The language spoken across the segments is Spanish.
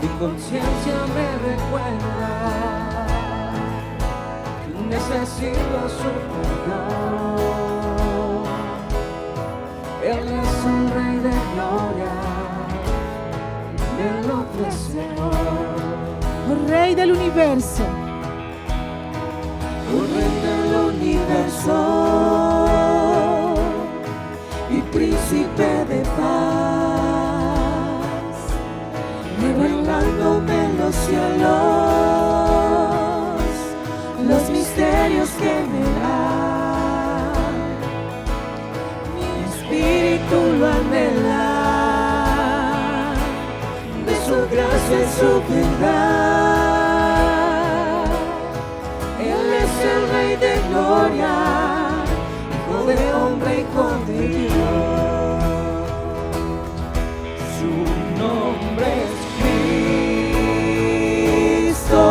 Mi conciencia me recuerda, necesito su perdón. Él es un Rey de gloria, me lo ofreció. Oh Rey del universo, Oh Rey del universo y Príncipe de paz, revelándome en los cielos los misterios que me dan. Mi espíritu lo anhela, de su gracia y su verdad. Él es el Rey de gloria, Hijo de hombre, Hijo de Dios. Su nombre es Cristo,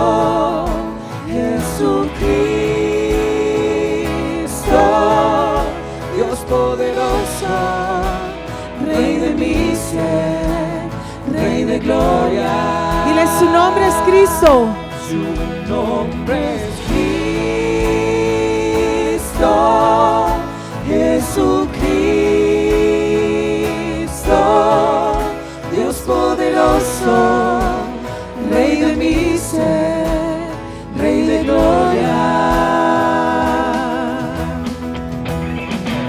Jesucristo, Dios poderoso, Rey de mi ser, Rey de gloria. dile su nombre es Cristo. Su nombre es Cristo, Jesucristo, Dios poderoso, Rey de mi ser, Rey de gloria.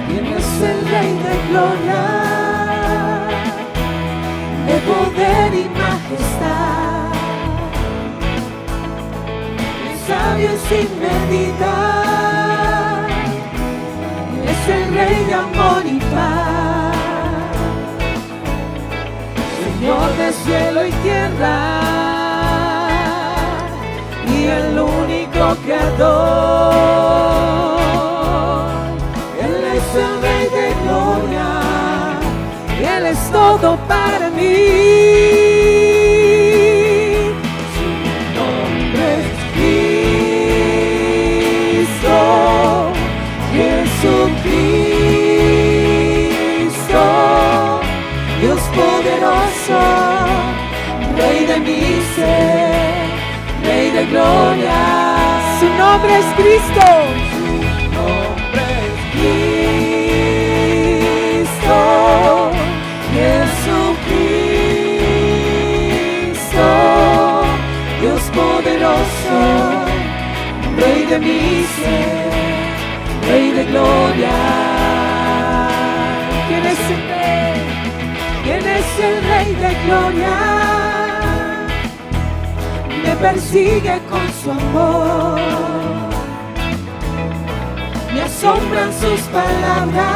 ¿Quién es el Rey de gloria? De poder y majestad, sabio y sin medida, es el Rey de amor y paz, Señor de cielo y tierra, y el único creador. Él es el Rey de gloria, y Él es todo para mí. Jesucristo, Dios poderoso, Rey de mi ser, Rey de gloria. Su nombre es Cristo. Su nombre es Cristo, Jesucristo, Dios poderoso, Rey de mi ser, Rey de gloria. ¿Quién es el Rey? ¿Quién es el Rey de gloria? Me persigue con su amor, me asombran sus palabras,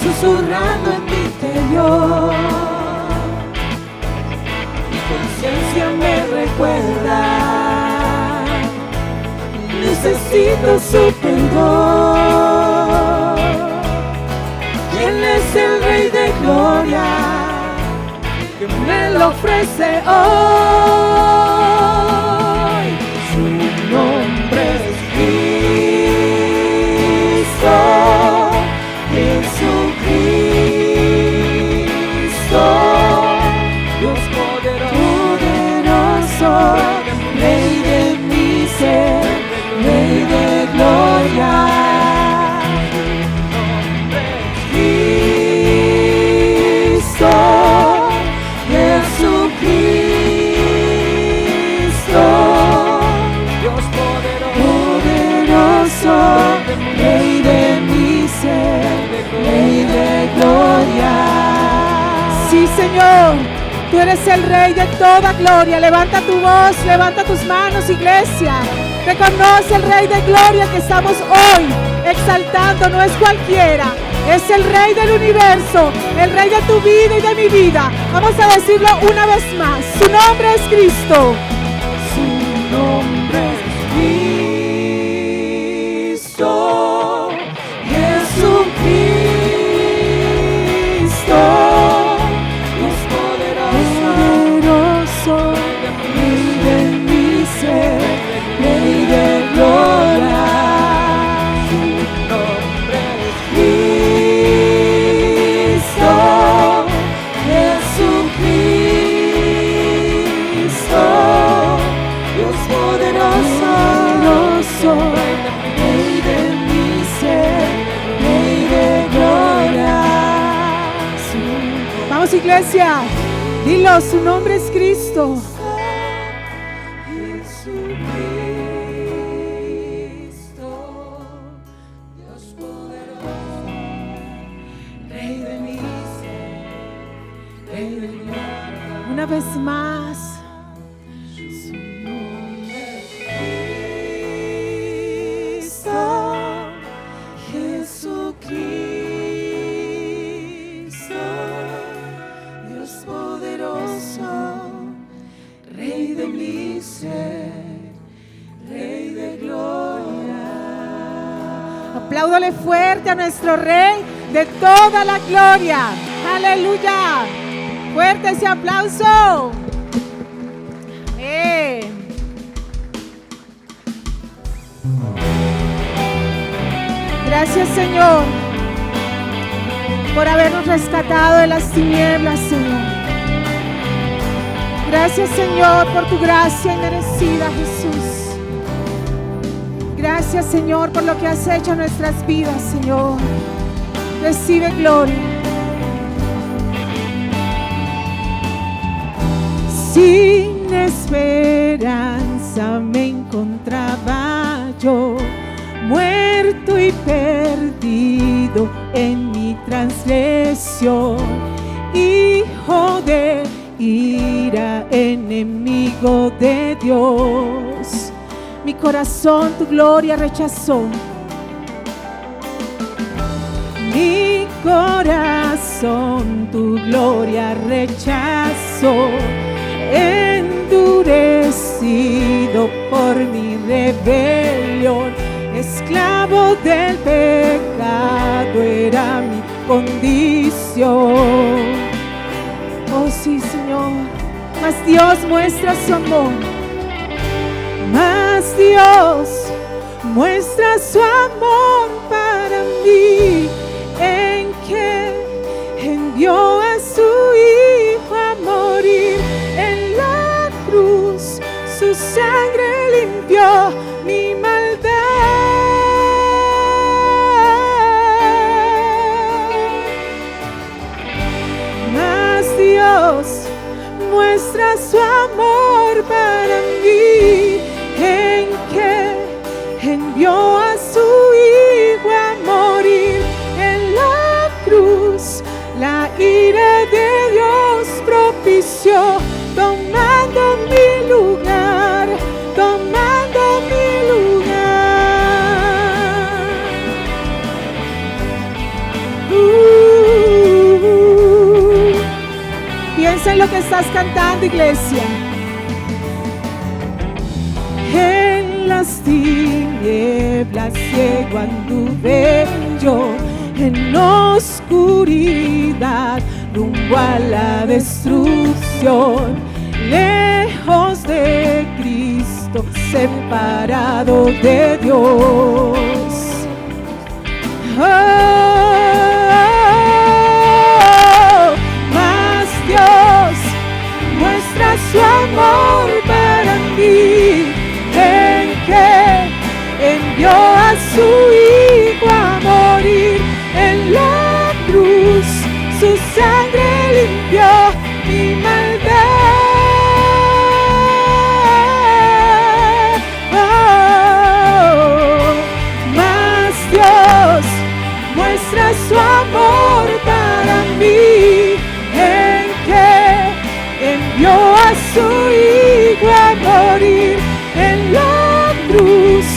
susurrando en mi interior. Mi conciencia me recuerda, necesito su perdón. ¿Quién es el Rey de gloria que me lo ofrece hoy? Su nombre es Cristo, Jesucristo, Dios poderoso, Rey de mi ser, Rey de gloria. Cristo, Jesucristo, Dios poderoso, Rey de mi ser, Rey de gloria. Sí, Señor, tú eres el Rey de toda gloria. Levanta tu voz, levanta tus manos, iglesia. Reconoce el Rey de gloria que estamos hoy exaltando, no es cualquiera. Es el Rey del universo, el Rey de tu vida y de mi vida. Vamos a decirlo una vez más. Su nombre es Cristo. Su nombre es Cristo, Jesucristo, Dios poderoso, Rey de mi ser, Rey de gloria. Su nombre es Cristo, Jesucristo. iglesia. Dilo, su nombre es Cristo. Una vez más. Su nombre es Cristo, Jesucristo, Dios poderoso, Rey de mi ser, Rey de gloria. Apláudale fuerte a nuestro Rey de toda la gloria. Aleluya. Fuerte ese aplauso. Gracias, Señor, por habernos rescatado de las tinieblas, Señor. Gracias, Señor, por tu gracia inmerecida, Jesús. Gracias, Señor, por lo que has hecho en nuestras vidas, Señor. Recibe gloria. Sin esperanza me encontraba yo, muerto y perdido en mi transgresión, hijo de ira, enemigo de Dios. Mi corazón tu gloria rechazó. Mi corazón tu gloria rechazó, endurecido por mi rebelión, esclavo del pecado era mi condición. Oh sí, Señor, mas Dios muestra su amor, mas Dios muestra su amor para mí, en que envió a su Hijo a morir en la cruz, su sangre limpió mi maldad. Mas Dios muestra su amor para mí, en que envió a su Hijo a morir en la cruz. La ira de Dios propició, tomando mi lugar, tomando mi lugar. Piensa en lo que estás cantando, iglesia. En las tinieblas ciego anduve yo, en oscuridad rumbo a la destrucción, lejos de Cristo, separado de Dios. Mas Dios muestra su amor para mí, en que envió a su Hijo a morir en la cruz, su sangre limpió mi maldad. Mas Dios muestra su amor para mí, en que envió a su Hijo a morir en la cruz.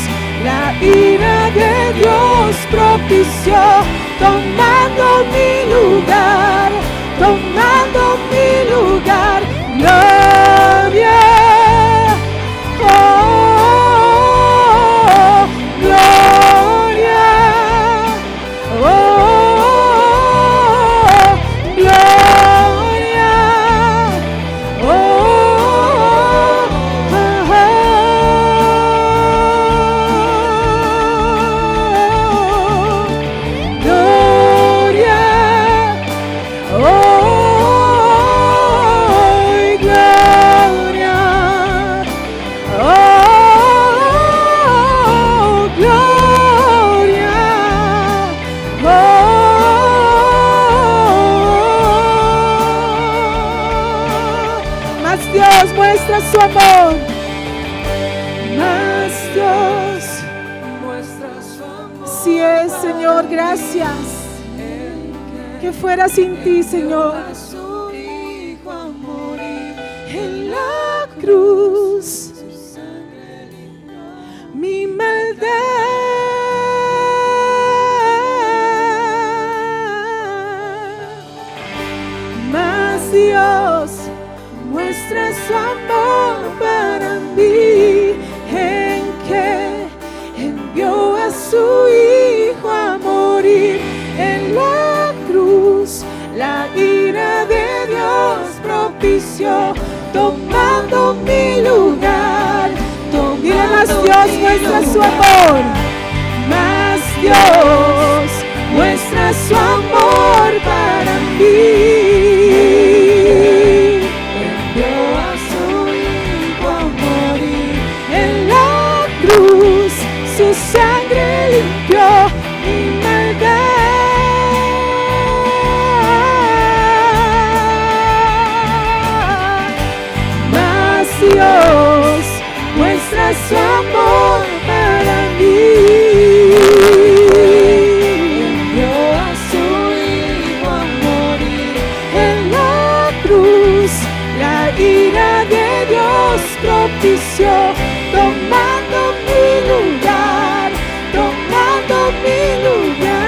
La ira de Dios propició, tomando mi lugar, tomando mi lugar. Gloria, oh, gloria, oh, gloria, oh, gloria, Más Dios, muestra su amor. Más Dios, muestra su amor. si es, Señor, gracias. Que fuera sin ti, Señor. A su Hijo a morir En la cruz, su sangre limpió. mi maldad. Mas Dios muestra su amor para mí, en que envió a su Hijo a morir en la cruz. La ira de Dios propició, tomando mi lugar. Dile, más Dios muestra su amor. Más Dios muestra su amor para mí. Envió a su Hijo a morir en la cruz. Su sangre limpió mi maldad. Mas Dios muestra su amor para mí. Envió a su Hijo a morir en la cruz. La ira de Dios propició, tomando mi lugar, tomando mi lugar.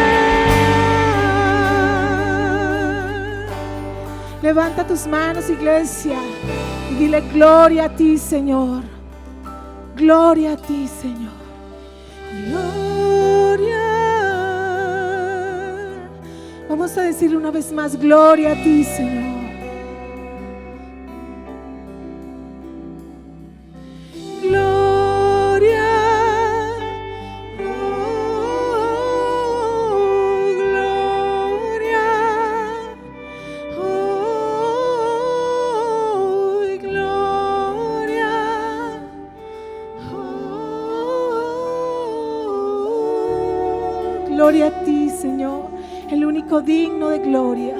Levanta tus manos, iglesia, y dile: gloria a ti, Señor. Gloria a ti, Señor. Gloria. Vamos a decirle una vez más: gloria a ti, Señor. Gloria. Oh, gloria. Oh, gloria. Oh, gloria a ti, Señor, el único digno de gloria.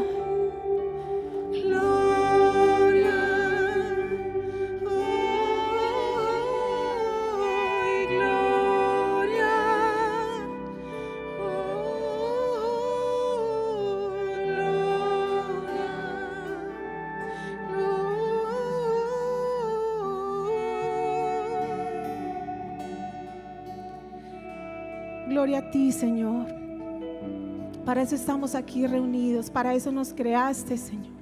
Gloria. Oh, y gloria. Gloria a ti, Señor. Para eso estamos aquí reunidos, para eso nos creaste, Señor,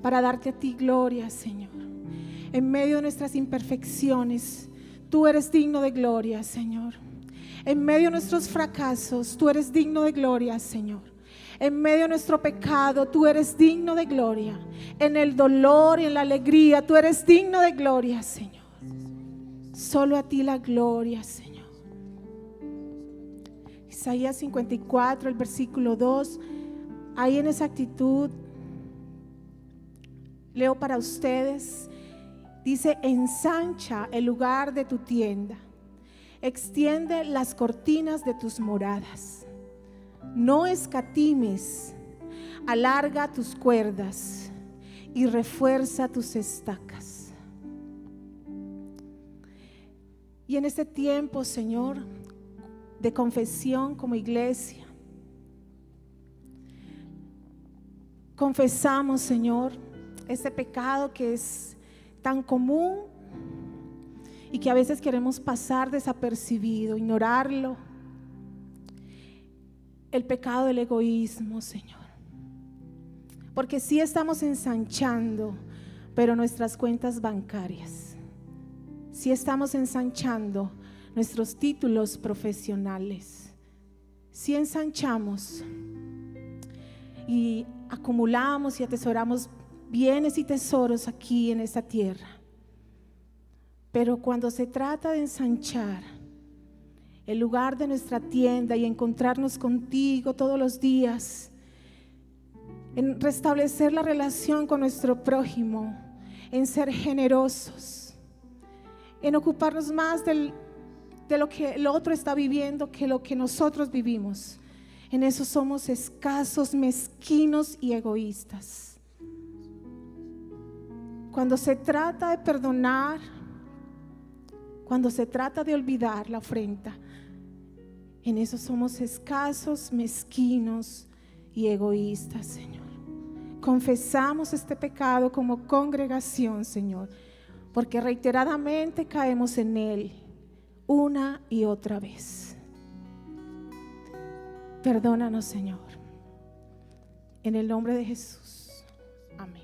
para darte a ti gloria, Señor. En medio de nuestras imperfecciones, tú eres digno de gloria, Señor. En medio de nuestros fracasos, tú eres digno de gloria, Señor. En medio de nuestro pecado, tú eres digno de gloria. En el dolor y en la alegría, tú eres digno de gloria, Señor. Solo a ti la gloria, Señor. Isaías 54, el versículo 2, ahí en esa actitud, leo para ustedes, dice: ensancha el lugar de tu tienda, extiende las cortinas de tus moradas, no escatimes, alarga tus cuerdas y refuerza tus estacas. Y en este tiempo, Señor, de confesión como iglesia, confesamos, Señor, este pecado que es tan común y que a veces queremos pasar desapercibido, ignorarlo. El pecado del egoísmo, Señor, porque sí estamos ensanchando, pero nuestras cuentas bancarias, sí estamos ensanchando nuestros títulos profesionales, si ensanchamos y acumulamos y atesoramos bienes y tesoros aquí en esta tierra, pero cuando se trata de ensanchar el lugar de nuestra tienda y encontrarnos contigo todos los días, en restablecer la relación con nuestro prójimo, en ser generosos, en ocuparnos más de lo que el otro está viviendo que lo que nosotros vivimos. En eso somos escasos, mezquinos y egoístas. cuando se trata de perdonar, cuando se trata de olvidar la afrenta, en eso somos escasos, mezquinos y egoístas, Señor. Confesamos este pecado como congregación, Señor, porque reiteradamente caemos en él una y otra vez. Perdónanos, Señor. En el nombre de Jesús. Amén.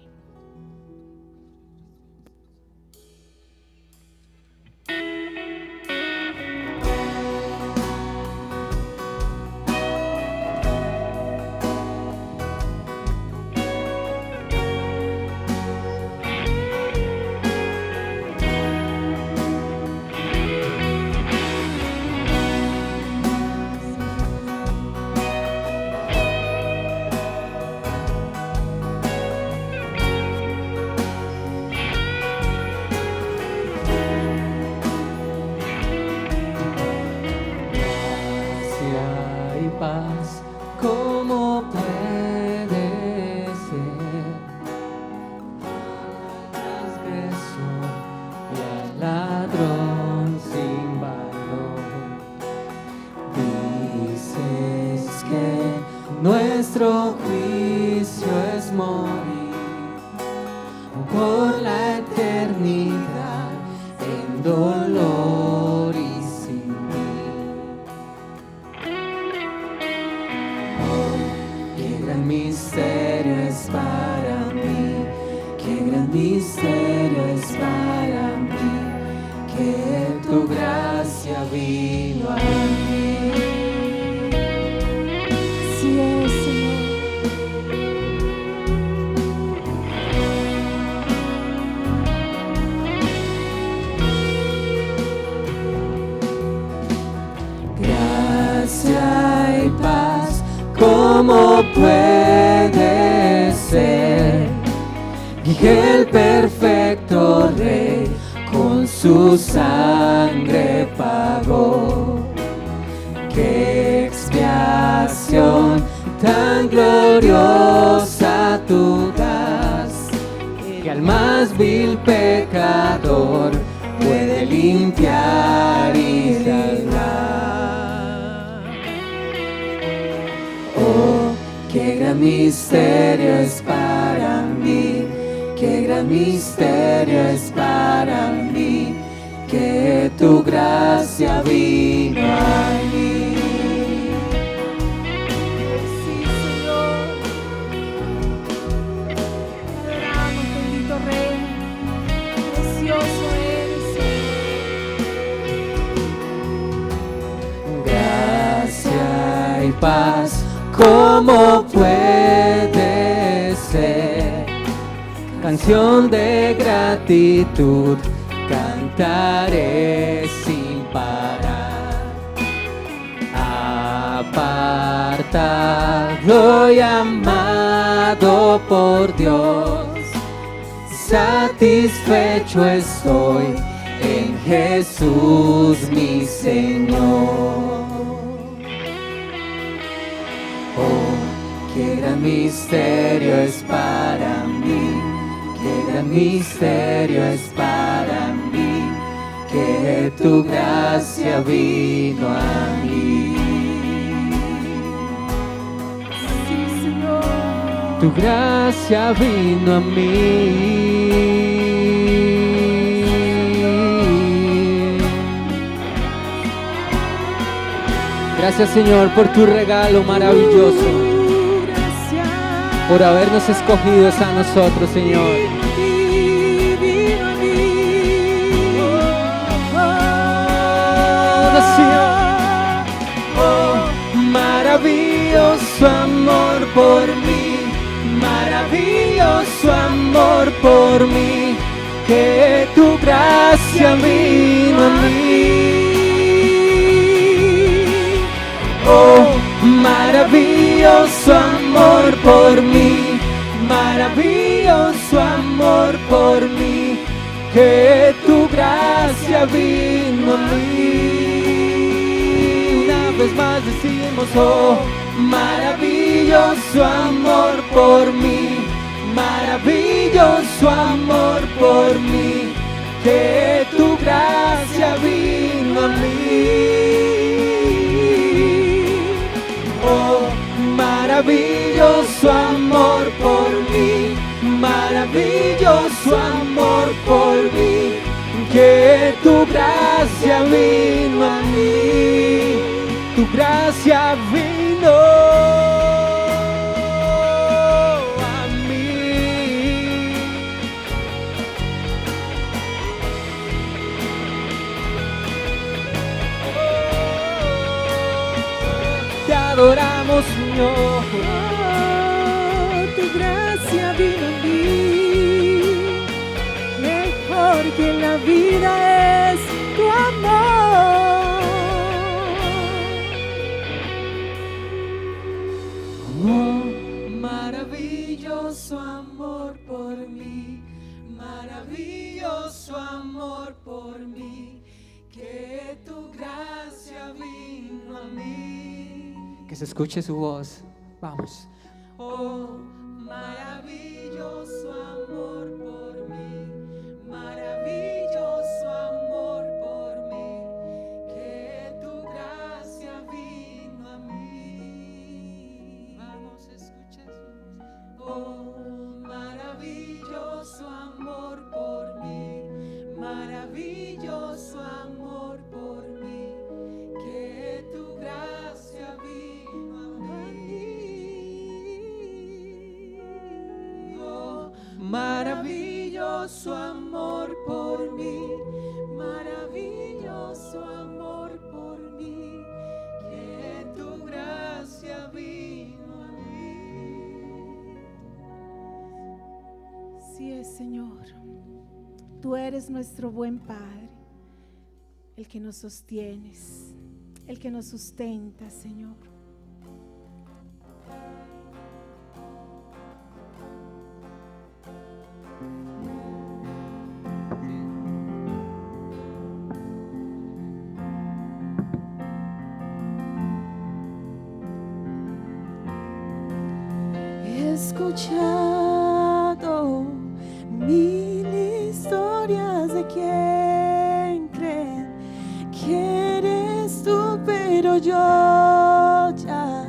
Paz, ¿cómo puede ser? Transgresor y al ladrón sin valor. Dices que nuestro juicio es morir por la eternidad en dolor y sin misterio es para mí, qué gran misterio es para mí, que tu gracia vino a mí. Sí es, Señor. Gracia y paz, ¿cómo puede ser que el perfecto Rey con su sangre pagó? ¡Qué expiación tan gloriosa tú das! Que al más vil pecador puede limpiar y salvar. Oh, qué gran misterio es para mí, qué gran misterio es para mí, que tu gracia vino a mí. Sí, Señor. Te adoramos, bendito Rey. Precioso eres, Señor. Gracia y paz, ¿cómo puede ser? Canción de gratitud cantaré sin parar. Apartado y amado por Dios, satisfecho estoy en Jesús mi Señor. Oh, qué gran misterio es para mí, qué gran misterio es para mí, que tu gracia vino a mí. Sí, Señor. Tu gracia vino a mí. Gracias, Señor, por tu regalo maravilloso, por habernos escogido a nosotros, Señor. Oh, maravilloso amor por mí, maravilloso amor por mí, que tu gracia vino a mí. Oh, maravilloso amor por mí, maravilloso amor por mí, que tu gracia vino a mí. Una vez más decimos, oh, maravilloso amor por mí, maravilloso amor por amor por mí, que tu gracia vino a mí, tu gracia vino a mí. Te adoramos, Señor. Tu gracia vino a mí, mejor que la vida es tu amor. Oh, maravilloso amor por mí, maravilloso amor por mí, que tu gracia vino a mí. Que se escuche su voz, vamos. Oh, maravilloso amor por mí, maravilloso amor por mí, que tu gracia vino a mí. Vamos, escucha su voz. Oh, maravilloso amor por mí, maravilloso amor por mí, que tu gracia vino a mí. Oh, maravilloso amor por mí, maravilloso amor por mí, que tu gracia vino a mí. Así es, Señor. Tú eres nuestro buen Padre, el que nos sostienes, el que nos sustenta, Señor. He escuchado mil historias de quien cree que eres tú, pero yo ya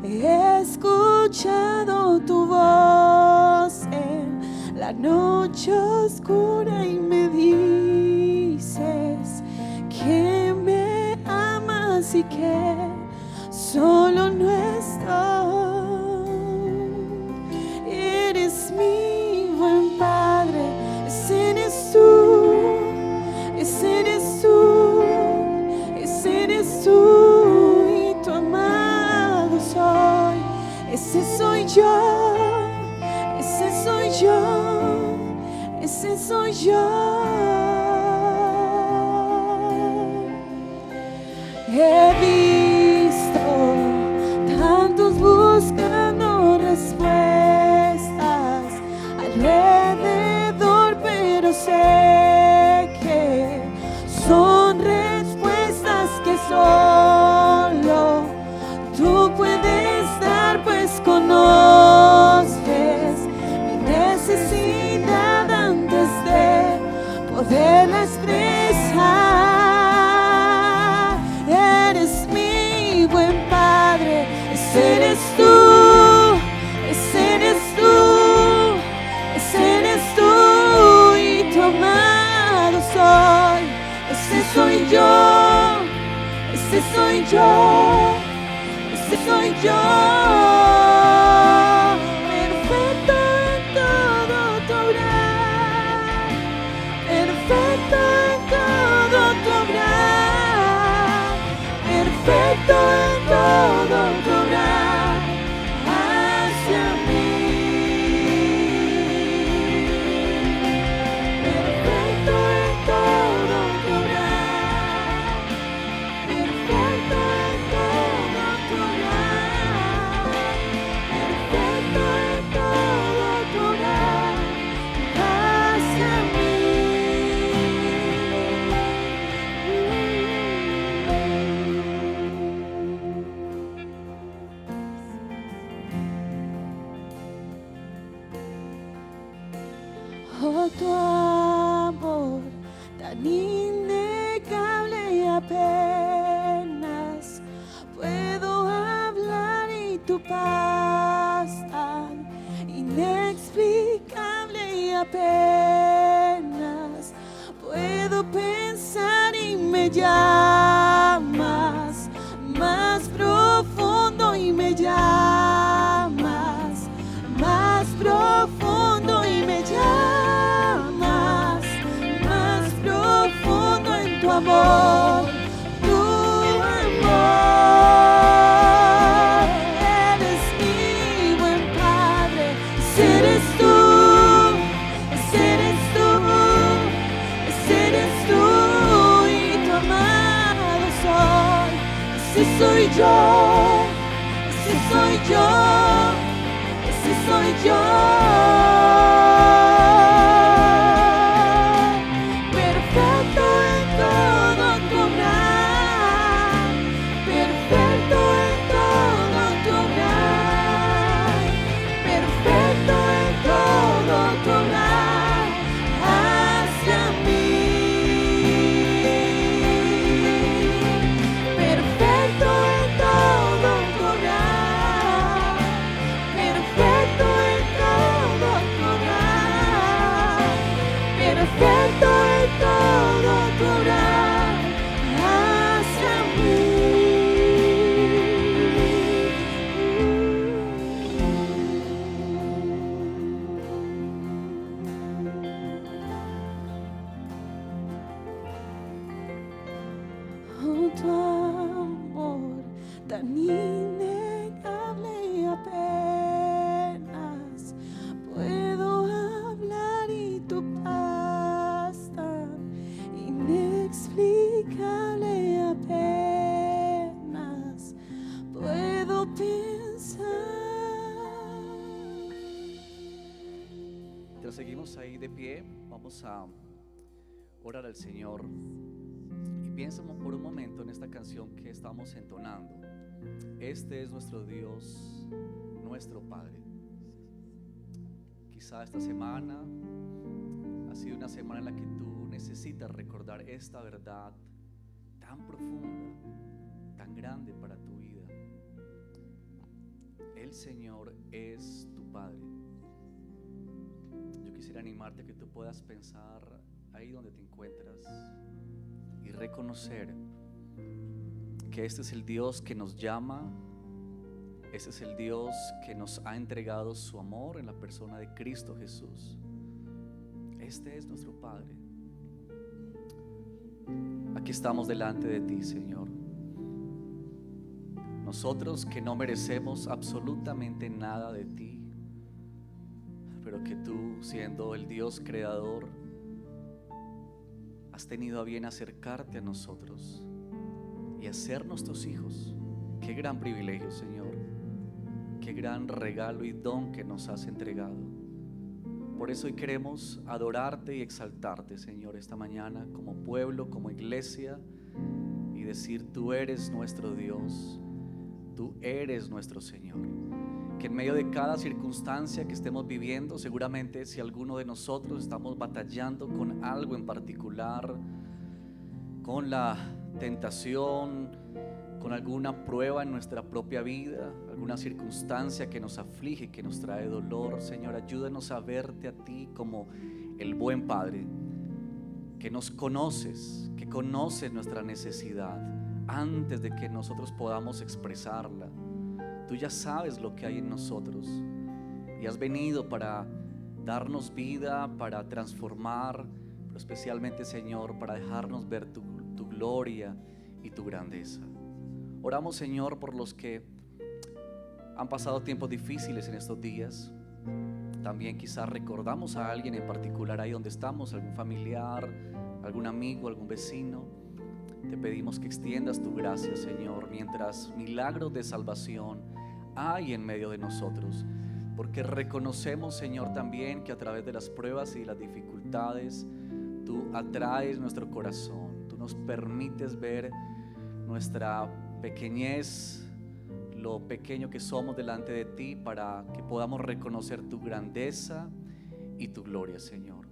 he escuchado tu voz en la noche oscura y me dices que me amas y que solo no estoy. Eres mi buen Padre, ese eres tú, ese eres tú, ese eres tú, y tu amado soy, ese soy yo, ese soy yo, ese soy yo. He visto tantos buscando respuestas alrededor, pero sé que son respuestas que solo tú puedes dar, pues conoces mi necesidad antes de poderla expresar. Eres mi buen Padre, ese eres tú, ese eres tú, ese eres tú, y tu amado soy, ese soy yo, ese soy yo, ese soy yo. Perfecto en todo tu obrar, perfecto en todo tu obrar, perfecto en todo tu obrar hacia mí. Perfecto en todo tu obrar, perfecto en todo tu obrar, perfecto en todo tu obrar hacia mí. Oh, tu amor tan innegable, apenas puedo hablar, y tu paz tan inexplicable y apenas puedo pensar y me llamas más profundo y me llamas más profundo y me llamas más profundo en tu amor, tu amor. Eres mi buen Padre, eres tú, eres tú, eres tú y tu amado soy. Ese soy yo, ese soy yo, ese soy yo. Perfecto en todo tu obrar, perfecto en todo tu obrar, perfecto en todo tu obrar hacia mí. Perfecto en todo tu obrar, perfecto en todo tu obrar, perfecto en todo tu obrar hacia mí. Oh, tu amor tan innegable, apenas puedo hablar, y tu paz tan inexplicable, apenas puedo pensar. Mientras seguimos ahí de pie, vamos a orar al Señor. Y piensa por un momento en esta canción que estamos entonando. Este es nuestro Dios, nuestro Padre. Quizá esta semana ha sido una semana en la que tú necesitas recordar esta verdad tan profunda, tan grande para tu vida. El Señor es tu Padre. Yo quisiera animarte a que tú puedas pensar ahí donde te encuentras y reconocer que este es el Dios que nos llama, este es el Dios que nos ha entregado su amor en la persona de Cristo Jesús. Este es nuestro Padre. Aquí estamos delante de ti, Señor. Nosotros que no merecemos absolutamente nada de ti, pero que tú, siendo el Dios creador, has tenido a bien acercarte a nosotros y hacernos tus hijos. Qué gran privilegio, Señor. Qué gran regalo y don que nos has entregado. Por eso hoy queremos adorarte y exaltarte, Señor, esta mañana como pueblo, como iglesia, y decir: tú eres nuestro Dios, tú eres nuestro Señor. Que en medio de cada circunstancia que estemos viviendo, seguramente si alguno de nosotros estamos batallando con algo en particular, con la tentación, con alguna prueba en nuestra propia vida, alguna circunstancia que nos aflige, que nos trae dolor, Señor, ayúdanos a verte a ti como el buen Padre, que nos conoces, que conoces nuestra necesidad antes de que nosotros podamos expresarla. Tú ya sabes lo que hay en nosotros y has venido para darnos vida, para transformar, pero especialmente, Señor, para dejarnos ver tu gloria y tu grandeza. Oramos, Señor, por los que han pasado tiempos difíciles en estos días. También quizás recordamos a alguien en particular ahí donde estamos, algún familiar, algún amigo, algún vecino. Te pedimos que extiendas tu gracia, Señor, mientras milagros de salvación hay en medio de nosotros, porque reconocemos, Señor, también que a través de las pruebas y las dificultades tú atraes nuestro corazón, tú nos permites ver nuestra pequeñez, lo pequeño que somos delante de ti, para que podamos reconocer tu grandeza y tu gloria, Señor.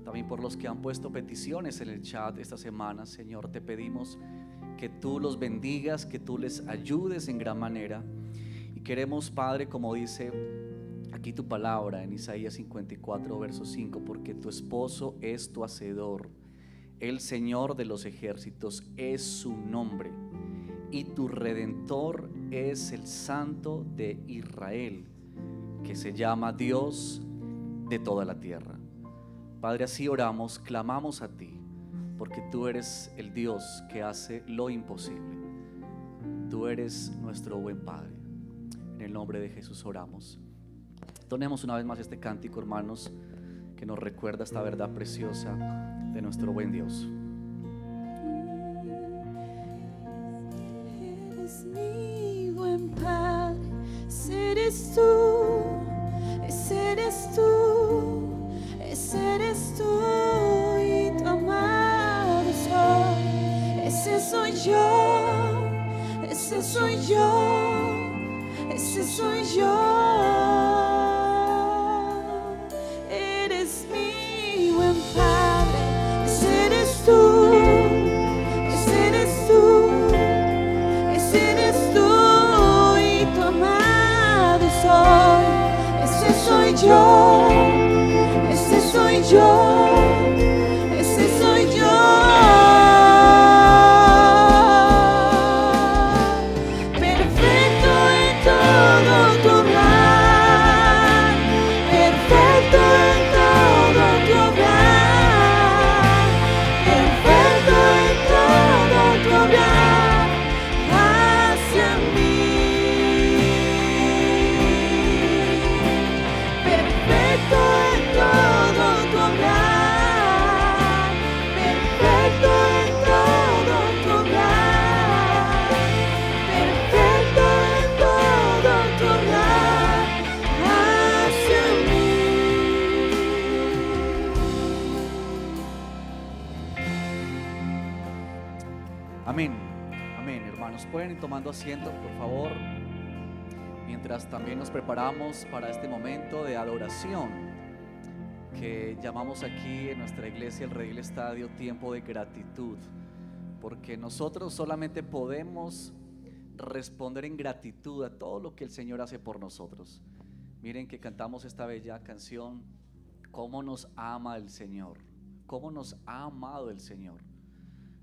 También por los que han puesto peticiones en el chat esta semana, Señor, te pedimos que tú los bendigas, que tú les ayudes en gran manera. Y queremos, Padre, como dice Aquí tu palabra en Isaías 54, verso 5, porque tu esposo es tu hacedor, el Señor de los ejércitos es su nombre, y tu redentor es el Santo de Israel, que se llama Dios de toda la tierra. Padre, así oramos, clamamos a ti, porque tú eres el Dios que hace lo imposible. Tú eres nuestro buen Padre. En el nombre de Jesús oramos. Donemos una vez más este cántico, hermanos, que nos recuerda esta verdad preciosa de nuestro buen Dios. Eres mi buen Padre, ese eres tú, ese eres tú, ese eres tú, y tu amado soy, ese soy yo, ese soy yo, ese soy yo. Eres mi buen Padre, ese eres tú, ese eres tú, ese eres tú, y tu amado soy, ese soy yo, ese soy yo, ese soy yo. Perfecto en todo tu obrar, perfecto en todo tu obrar, perfecto en todo tu obrar hacia mí. Perfecto en todo tu obrar, perfecto en todo tu obrar, perfecto en todo tu obrar hacia mí. Amén, amén, hermanos. Pueden ir tomando asiento, por favor, mientras también nos preparamos para este momento de adoración que llamamos aquí en nuestra iglesia, el Redil Estadio, tiempo de gratitud, porque nosotros solamente podemos responder en gratitud a todo lo que el Señor hace por nosotros. Miren que cantamos esta bella canción, cómo nos ama el Señor, cómo nos ha amado el Señor.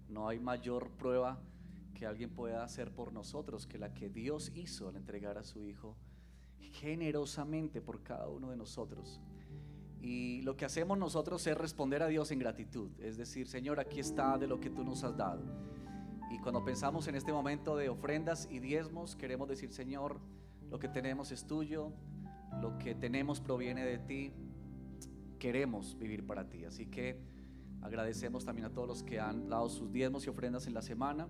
No hay mayor prueba que alguien pueda hacer por nosotros que la que Dios hizo al entregar a su Hijo generosamente por cada uno de nosotros. Y lo que hacemos nosotros es responder a Dios en gratitud, es decir, Señor, aquí está de lo que tú nos has dado. Y cuando pensamos en este momento de ofrendas y diezmos, queremos decir, Señor, lo que tenemos es tuyo, lo que tenemos proviene de ti, queremos vivir para ti. Así que agradecemos también a todos los que han dado sus diezmos y ofrendas en la semana,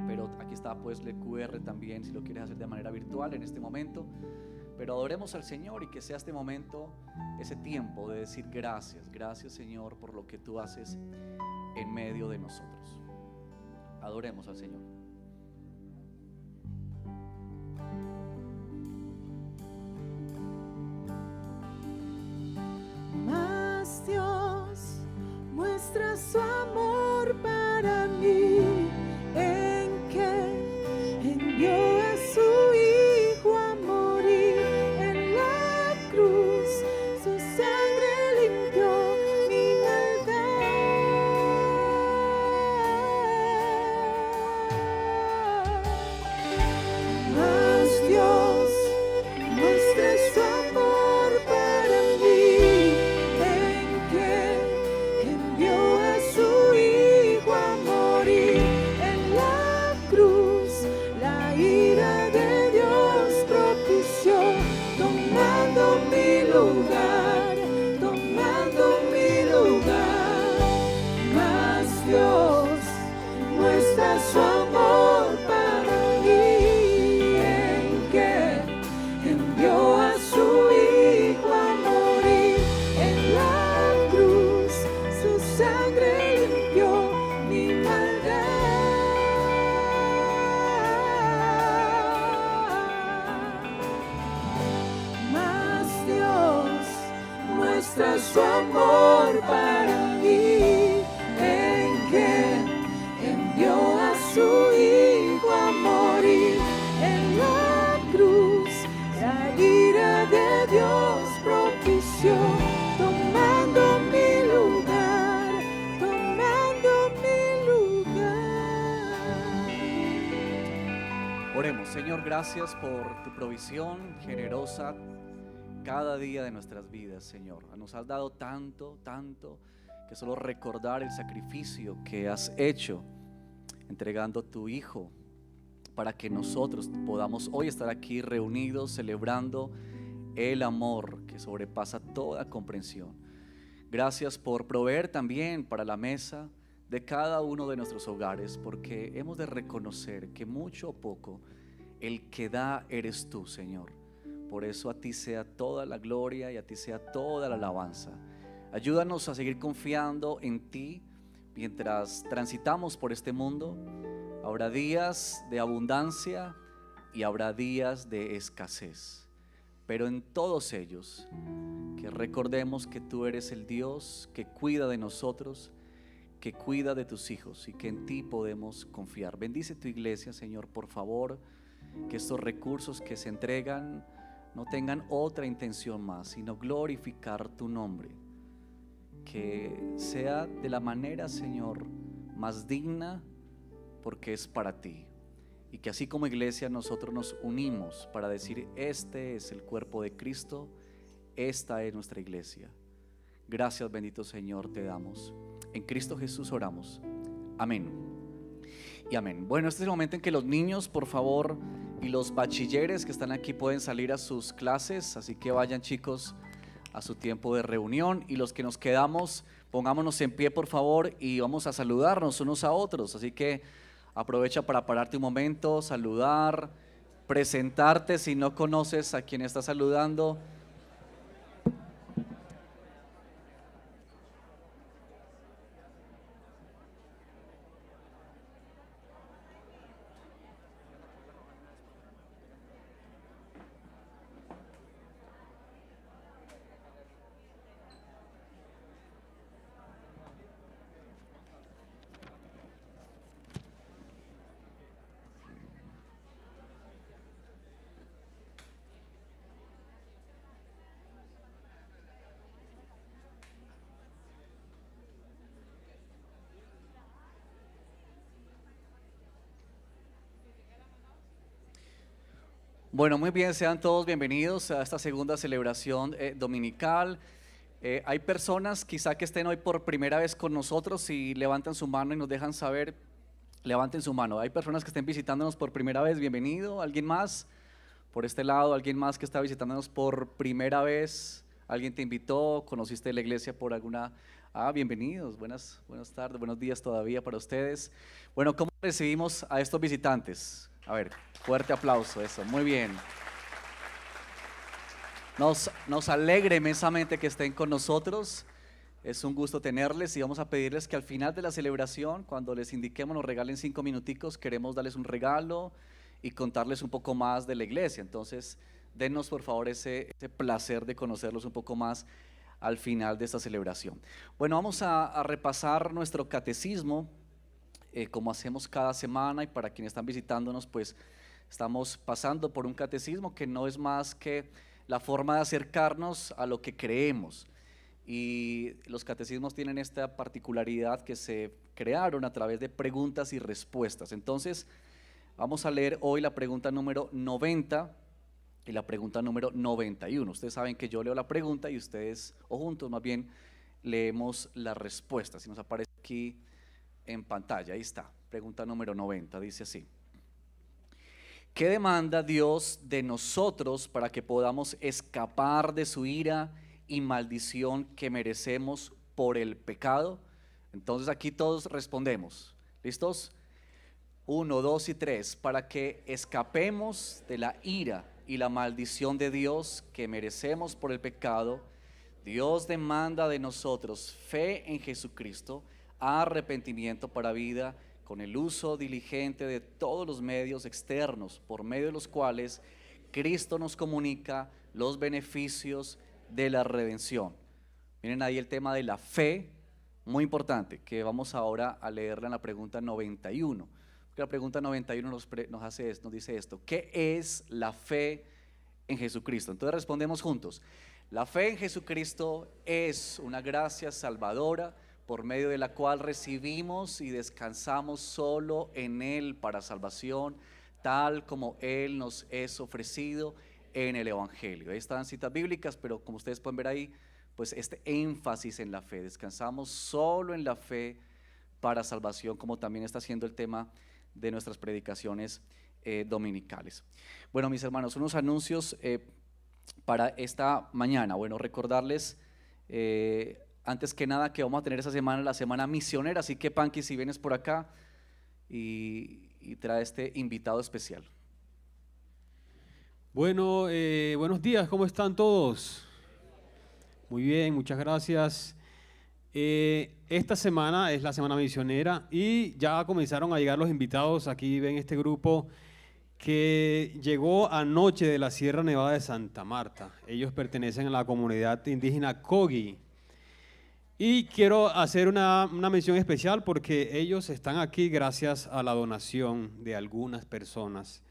pero aquí está pues el QR también si lo quieres hacer de manera virtual en este momento. Pero adoremos al Señor y que sea este momento, ese tiempo de decir gracias, gracias Señor por lo que tú haces en medio de nosotros. Adoremos al Señor. Mas Dios muestra su amor para mí en que envió a su Hijo a morir en la cruz. Su sangre limpió mi maldad. Mas Dios muestra su amor para mí en que envió a su Hijo Oremos. Señor, gracias por tu provisión generosa cada día de nuestras vidas, Señor. Nos has dado tanto, tanto, que solo recordar el sacrificio que has hecho entregando a tu Hijo para que nosotros podamos hoy estar aquí reunidos celebrando el amor que sobrepasa toda comprensión. Gracias por proveer también para la mesa de cada uno de nuestros hogares, porque hemos de reconocer que mucho o poco el que da eres tú, Señor. Por eso a ti sea toda la gloria y a ti sea toda la alabanza. Ayúdanos a seguir confiando en ti mientras transitamos por este mundo. Habrá días de abundancia y habrá días de escasez, pero en todos ellos que recordemos que tú eres el Dios que cuida de nosotros, que cuida de tus hijos y que en ti podemos confiar. Bendice tu iglesia, Señor, por favor, que estos recursos que se entregan no tengan otra intención más, sino glorificar tu nombre. Que sea de la manera, Señor, más digna, porque es para ti. Y que así como iglesia nosotros nos unimos para decir: este es el cuerpo de Cristo, esta es nuestra iglesia. Gracias, bendito Señor, te damos. En Cristo Jesús oramos. Amén y amén. Bueno, este es el momento en que los niños, por favor, y los bachilleres que están aquí pueden salir a sus clases. Así que vayan, chicos, a su tiempo de reunión. Y los que nos quedamos, pongámonos en pie, por favor, y vamos a saludarnos unos a otros. Así que aprovecha para pararte un momento, saludar, presentarte si no conoces a quien está saludando. Bueno, muy bien, sean todos bienvenidos a esta segunda celebración dominical. Hay personas quizá que estén hoy por primera vez con nosotros y levantan su mano y nos dejan saber. Levanten su mano. Hay personas que estén visitándonos por primera vez, bienvenido. ¿Alguien más por este lado? ¿Alguien más que está visitándonos por primera vez? ¿Alguien te invitó? ¿Conociste la iglesia por alguna? Bienvenidos, buenas tardes, buenos días todavía para ustedes. Bueno, ¿cómo recibimos a estos visitantes? A ver, fuerte aplauso, eso, muy bien. Nos alegra inmensamente que estén con nosotros. Es un gusto tenerles y vamos a pedirles que al final de la celebración, cuando les indiquemos, nos regalen 5 minuticos. Queremos darles un regalo y contarles un poco más de la iglesia. Entonces, denos por favor ese placer de conocerlos un poco más al final de esta celebración. Bueno, vamos a repasar nuestro catecismo, como hacemos cada semana, y para quienes están visitándonos, pues estamos pasando por un catecismo que no es más que la forma de acercarnos a lo que creemos. Y los catecismos tienen esta particularidad que se crearon a través de preguntas y respuestas. Entonces, vamos a leer hoy la pregunta número 90 y la pregunta número 91. Ustedes saben que yo leo la pregunta y ustedes, o juntos más bien, leemos la respuesta. Si nos aparece aquí en pantalla, ahí está, pregunta número 90, dice así: ¿qué demanda Dios de nosotros para que podamos escapar de su ira y maldición que merecemos por el pecado? Entonces aquí todos respondemos, ¿listos? 1, 2 y 3, para que escapemos de la ira y la maldición de Dios que merecemos por el pecado, Dios demanda de nosotros fe en Jesucristo, arrepentimiento para vida, con el uso diligente de todos los medios externos por medio de los cuales Cristo nos comunica los beneficios de la redención. Miren ahí el tema de la fe, muy importante, que vamos ahora a leerla en la pregunta 91. Porque la pregunta 91 nos dice esto: ¿qué es la fe en Jesucristo? Entonces respondemos juntos. La fe en Jesucristo es una gracia salvadora por medio de la cual recibimos y descansamos solo en Él para salvación, tal como Él nos es ofrecido en el Evangelio. Ahí están citas bíblicas, pero como ustedes pueden ver ahí, pues este énfasis en la fe, descansamos solo en la fe para salvación, como también está siendo el tema de nuestras predicaciones dominicales. Bueno, mis hermanos, unos anuncios para esta mañana. Bueno, recordarles antes que nada que vamos a tener esa semana, la semana misionera, así que Panky, si vienes por acá y trae este invitado especial. Bueno, buenos días, ¿cómo están todos? Muy bien, muchas gracias. Esta semana es la semana misionera y ya comenzaron a llegar los invitados. Aquí ven este grupo que llegó anoche de la Sierra Nevada de Santa Marta. Ellos pertenecen a la comunidad indígena Kogi. Y quiero hacer una mención especial porque ellos están aquí gracias a la donación de algunas personas.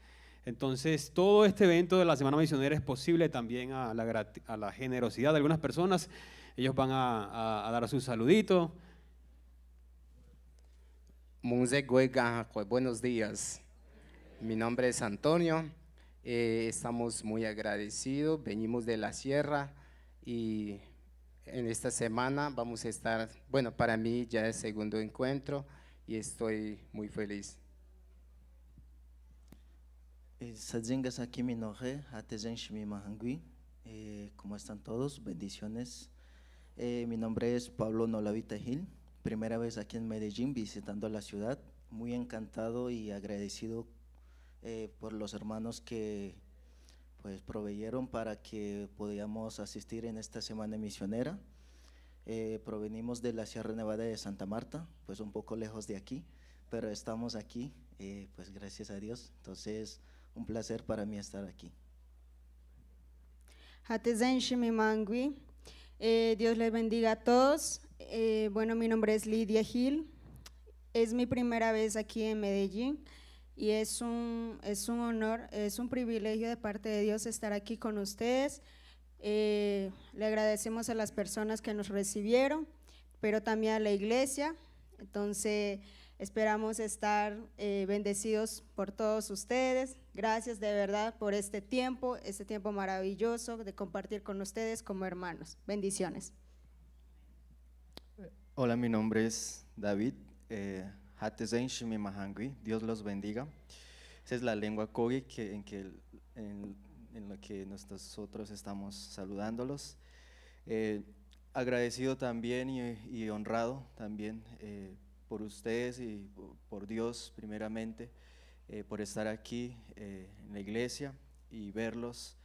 Entonces, todo este evento de la Semana Misionera es posible también a la generosidad de algunas personas. Ellos van a dar su saludito. Buenos días. Mi nombre es Antonio. Estamos muy agradecidos. Venimos de la sierra y en esta semana vamos a estar, bueno, para mí ya es el segundo encuentro y estoy muy feliz. Sadzingas aquí mi noje, atezenshi mi mahangui. ¿Cómo están todos? Bendiciones. Mi nombre es Pablo Nolavita Gil, primera vez aquí en Medellín visitando la ciudad. Muy encantado y agradecido por los hermanos que pues proveyeron para que podamos asistir en esta semana misionera. Provenimos de la Sierra Nevada de Santa Marta, pues un poco lejos de aquí, pero estamos aquí, pues gracias a Dios. Entonces, un placer para mí estar aquí. Hatezenshi Mimangui. Dios les bendiga a todos. Bueno, mi nombre es Lidia Gil. Es mi primera vez aquí en Medellín y es un honor, es un privilegio de parte de Dios estar aquí con ustedes. Le agradecemos a las personas que nos recibieron, pero también a la iglesia. Entonces, esperamos estar bendecidos por todos ustedes. Gracias de verdad por este tiempo maravilloso de compartir con ustedes como hermanos. Bendiciones. Hola, mi nombre es David. Hatezenshi mi mahangui. Dios los bendiga. Esa es la lengua Kogi en la que nosotros estamos saludándolos. Agradecido también y honrado también por ustedes y por Dios primeramente, por estar aquí en la iglesia y verlos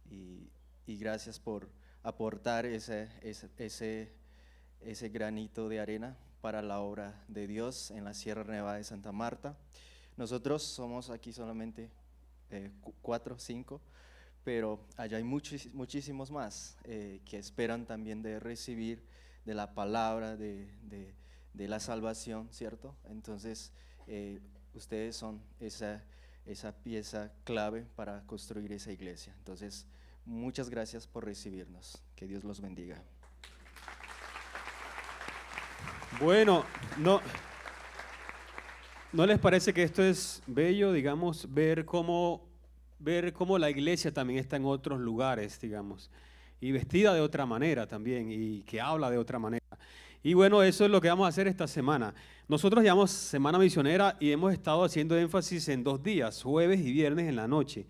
y gracias por aportar ese granito de arena para la obra de Dios en la Sierra Nevada de Santa Marta. Nosotros somos aquí solamente 4 o 5, pero allá hay muchísimos más que esperan también de recibir de la palabra, de la salvación, ¿cierto? Entonces, ustedes son esa pieza clave para construir esa iglesia. Entonces, muchas gracias por recibirnos. Que Dios los bendiga. Bueno, ¿no les parece que esto es bello, digamos, ver cómo la iglesia también está en otros lugares, digamos, y vestida de otra manera también, y que habla de otra manera? Y bueno, eso es lo que vamos a hacer esta semana. Nosotros llamamos Semana Misionera y hemos estado haciendo énfasis en 2 días, jueves y viernes en la noche.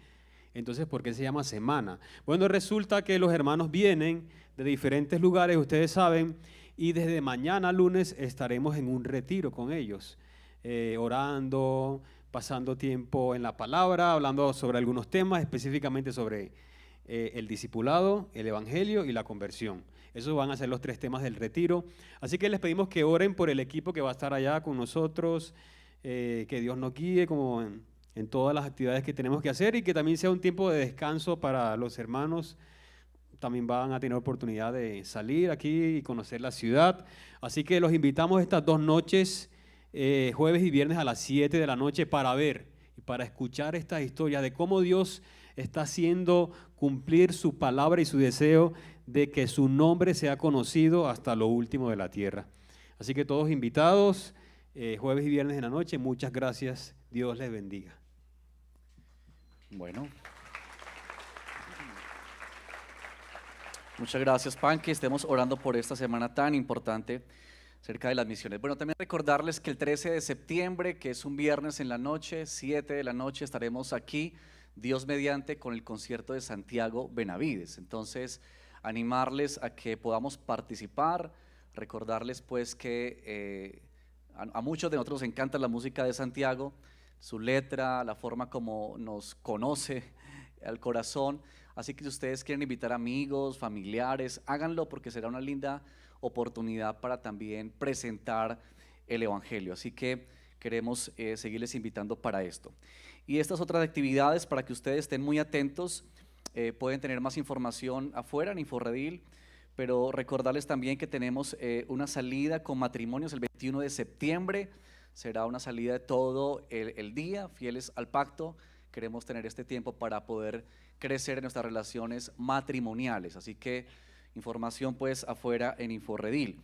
Entonces, ¿por qué se llama semana? Bueno, resulta que los hermanos vienen de diferentes lugares, ustedes saben, y desde mañana lunes estaremos en un retiro con ellos, orando, pasando tiempo en la palabra, hablando sobre algunos temas, específicamente sobre el discipulado, el evangelio y la conversión. Esos van a ser los 3 temas del retiro. Así que les pedimos que oren por el equipo que va a estar allá con nosotros, que Dios nos guíe como en todas las actividades que tenemos que hacer y que también sea un tiempo de descanso para los hermanos. También van a tener oportunidad de salir aquí y conocer la ciudad. Así que los invitamos estas 2 noches, jueves y viernes a las 7 de la noche, para ver y para escuchar estas historias de cómo Dios está haciendo cumplir su palabra y su deseo de que su nombre sea conocido hasta lo último de la tierra. Así que todos invitados, jueves y viernes en la noche. Muchas gracias. Dios les bendiga. Bueno. Muchas gracias, Pan, que estemos orando por esta semana tan importante acerca de las misiones. Bueno, también recordarles que el 13 de septiembre, que es un viernes en la noche, 7 de la noche, estaremos aquí, Dios mediante, con el concierto de Santiago Benavides. Entonces, animarles a que podamos participar, recordarles pues que a muchos de nosotros nos encanta la música de Santiago, su letra, la forma como nos conoce al corazón. Así que si ustedes quieren invitar amigos, familiares, háganlo porque será una linda oportunidad para también presentar el Evangelio. Así que queremos seguirles invitando para esto. Y estas otras actividades, para que ustedes estén muy atentos, pueden tener más información afuera en Inforredil, pero recordarles también que tenemos una salida con matrimonios el 21 de septiembre. Será una salida de todo el día, fieles al pacto. Queremos tener este tiempo para poder crecer en nuestras relaciones matrimoniales, así que información pues afuera en Inforredil.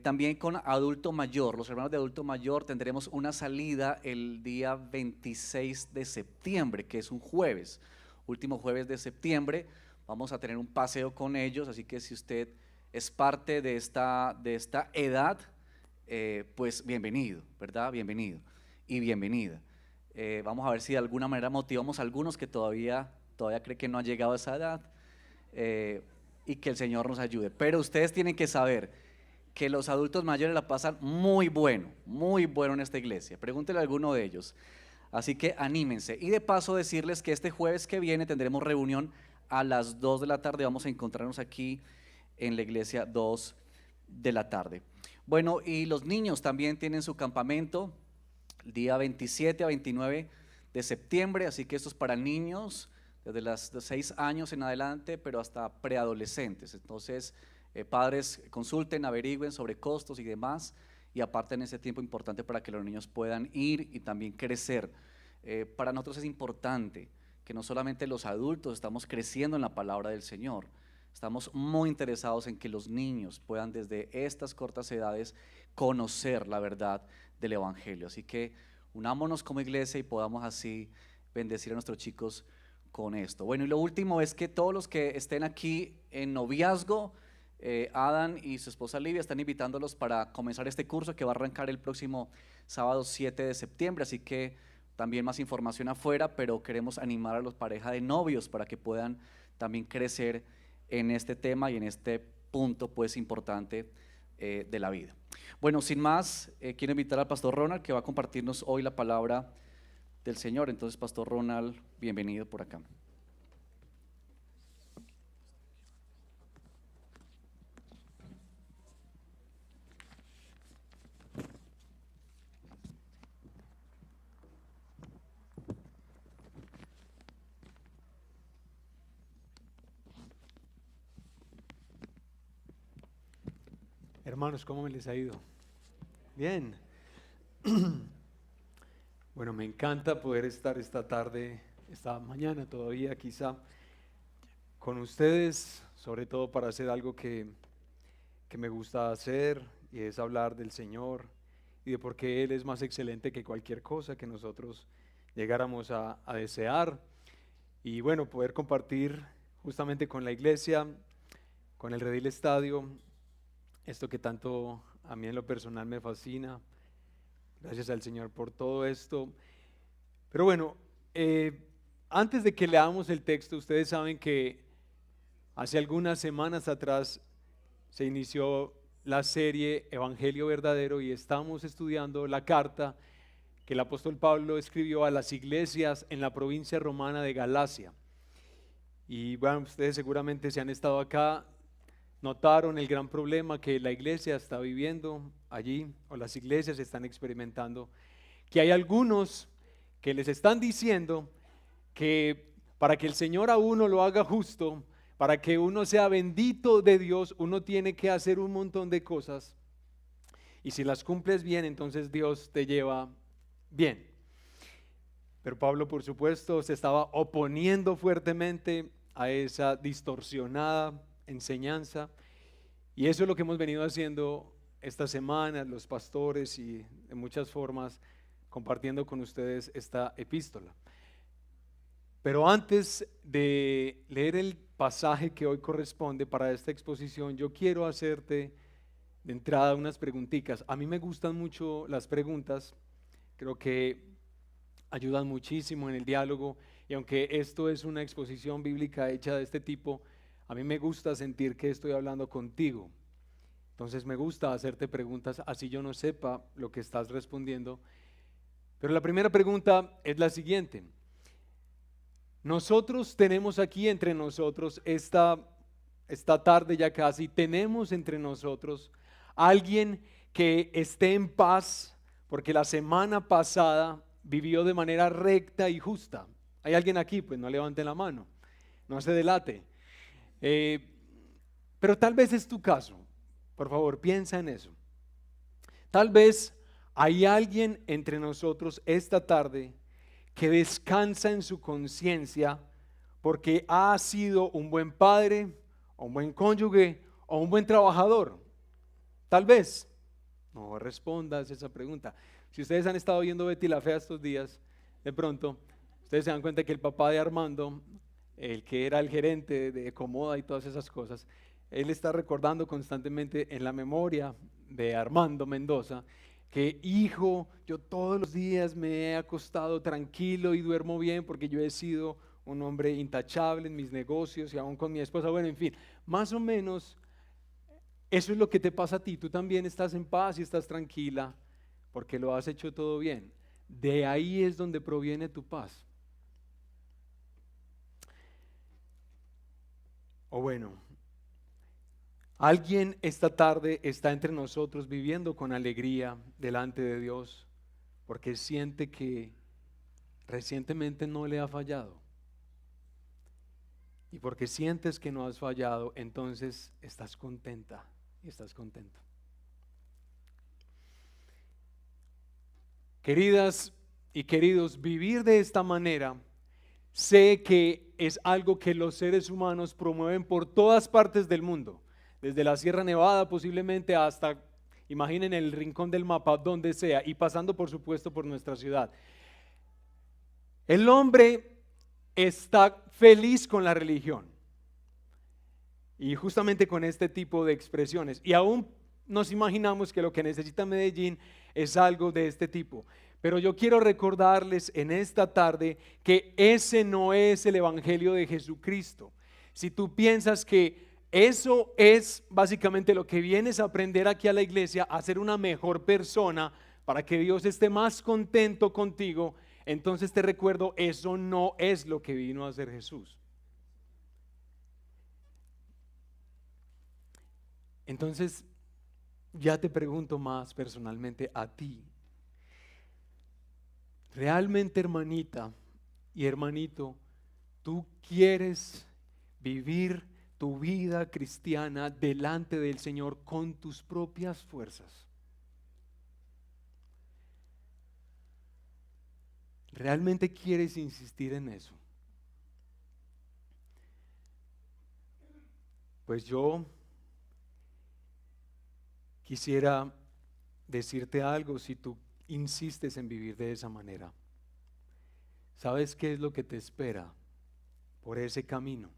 También con adulto mayor, los hermanos de adulto mayor tendremos una salida el día 26 de septiembre, que es un jueves, último jueves de septiembre. Vamos a tener un paseo con ellos, así que si usted es parte de esta edad, pues bienvenido, ¿verdad? Bienvenido y bienvenida. Vamos a ver si de alguna manera motivamos a algunos que todavía creen que no han llegado a esa edad, y que el Señor nos ayude. Pero ustedes tienen que saber que los adultos mayores la pasan muy bueno en esta iglesia. Pregúntenle a alguno de ellos. Así que anímense. Y de paso decirles que este jueves que viene tendremos reunión a las 2 de la tarde. Vamos a encontrarnos aquí en la iglesia 2 de la tarde. Bueno, y los niños también tienen su campamento el día 27 a 29 de septiembre, así que esto es para niños desde los 6 años en adelante, pero hasta preadolescentes. Entonces, padres, consulten, averigüen sobre costos y demás, y aparten ese tiempo importante para que los niños puedan ir y también crecer. Para nosotros es importante que no solamente los adultos estamos creciendo en la palabra del Señor, estamos muy interesados en que los niños puedan desde estas cortas edades conocer la verdad del Evangelio. Así que unámonos como iglesia y podamos así bendecir a nuestros chicos con esto. Bueno, y lo último es que todos los que estén aquí en noviazgo, Adán y su esposa Livia están invitándolos para comenzar este curso que va a arrancar el próximo sábado 7 de septiembre, así que también más información afuera, pero queremos animar a los parejas de novios para que puedan también crecer en este tema y en este punto pues importante de la vida. Bueno, sin más, quiero invitar al pastor Ronald, que va a compartirnos hoy la palabra del Señor. Entonces, pastor Ronald, bienvenido por acá. Hermanos, ¿cómo me les ha ido? Bien. Bueno, me encanta poder estar esta tarde, esta mañana todavía quizá, con ustedes, sobre todo para hacer algo que me gusta hacer, y es hablar del Señor y de por qué Él es más excelente que cualquier cosa que nosotros llegáramos a desear. Y bueno, poder compartir justamente con la iglesia, con el Redil Estadio, esto que tanto a mí en lo personal me fascina. Gracias al Señor por todo esto. Pero bueno, antes de que leamos el texto, ustedes saben que hace algunas semanas atrás se inició la serie Evangelio Verdadero y estamos estudiando la carta que el apóstol Pablo escribió a las iglesias en la provincia romana de Galacia. Y bueno, ustedes seguramente si han estado acá, notaron el gran problema que la iglesia está viviendo allí, o las iglesias están experimentando, que hay algunos que les están diciendo que para que el Señor a uno lo haga justo, para que uno sea bendito de Dios, uno tiene que hacer un montón de cosas, y si las cumples bien, entonces Dios te lleva bien. Pero Pablo, por supuesto, se estaba oponiendo fuertemente a esa distorsionada enseñanza, y eso es lo que hemos venido haciendo esta semana, los pastores, y de muchas formas compartiendo con ustedes esta epístola. Pero antes de leer el pasaje que hoy corresponde para esta exposición, yo quiero hacerte de entrada unas preguntitas. A mí me gustan mucho las preguntas, creo que ayudan muchísimo en el diálogo, y aunque esto es una exposición bíblica hecha de este tipo, a mí me gusta sentir que estoy hablando contigo. Entonces me gusta hacerte preguntas, así yo no sepa lo que estás respondiendo. Pero la primera pregunta es la siguiente. Nosotros tenemos aquí entre nosotros, esta tarde ya casi, tenemos entre nosotros alguien que esté en paz, porque la semana pasada vivió de manera recta y justa. ¿Hay alguien aquí? Pues no levanten la mano, no se delate. Pero tal vez es tu caso. Por favor, piensa en eso. Tal vez hay alguien entre nosotros esta tarde que descansa en su conciencia porque ha sido un buen padre, o un buen cónyuge, o un buen trabajador. Tal vez. No respondas esa pregunta. Si ustedes han estado viendo Betty la Fea estos días, de pronto, ustedes se dan cuenta que el papá de Armando, el que era el gerente de Comoda y todas esas cosas, él está recordando constantemente en la memoria de Armando Mendoza que, hijo, yo todos los días me he acostado tranquilo y duermo bien porque yo he sido un hombre intachable en mis negocios y aún con mi esposa. Bueno, en fin, más o menos eso es lo que te pasa a ti. Tú también estás en paz y estás tranquila porque lo has hecho todo bien. De ahí es donde proviene tu paz. O bueno, alguien esta tarde está entre nosotros viviendo con alegría delante de Dios porque siente que recientemente no le ha fallado. Y porque sientes que no has fallado, entonces estás contenta y estás contento. Queridas y queridos, vivir de esta manera, sé que es algo que los seres humanos promueven por todas partes del mundo. Desde la Sierra Nevada posiblemente hasta, imaginen el rincón del mapa, donde sea, y pasando por supuesto por nuestra ciudad. El hombre está feliz con la religión y justamente con este tipo de expresiones. Y aún nos imaginamos que lo que necesita Medellín es algo de este tipo. Pero yo quiero recordarles en esta tarde que ese no es el evangelio de Jesucristo. Si tú piensas que eso es básicamente lo que vienes a aprender aquí a la iglesia, a ser una mejor persona para que Dios esté más contento contigo, entonces te recuerdo, eso no es lo que vino a hacer Jesús. Entonces, ya te pregunto más personalmente a ti. Realmente, hermanita y hermanito, ¿tú quieres vivir tu vida cristiana delante del Señor con tus propias fuerzas? ¿Realmente quieres insistir en eso? Pues yo quisiera decirte algo si tú insistes en vivir de esa manera. ¿Sabes qué es lo que te espera por ese camino?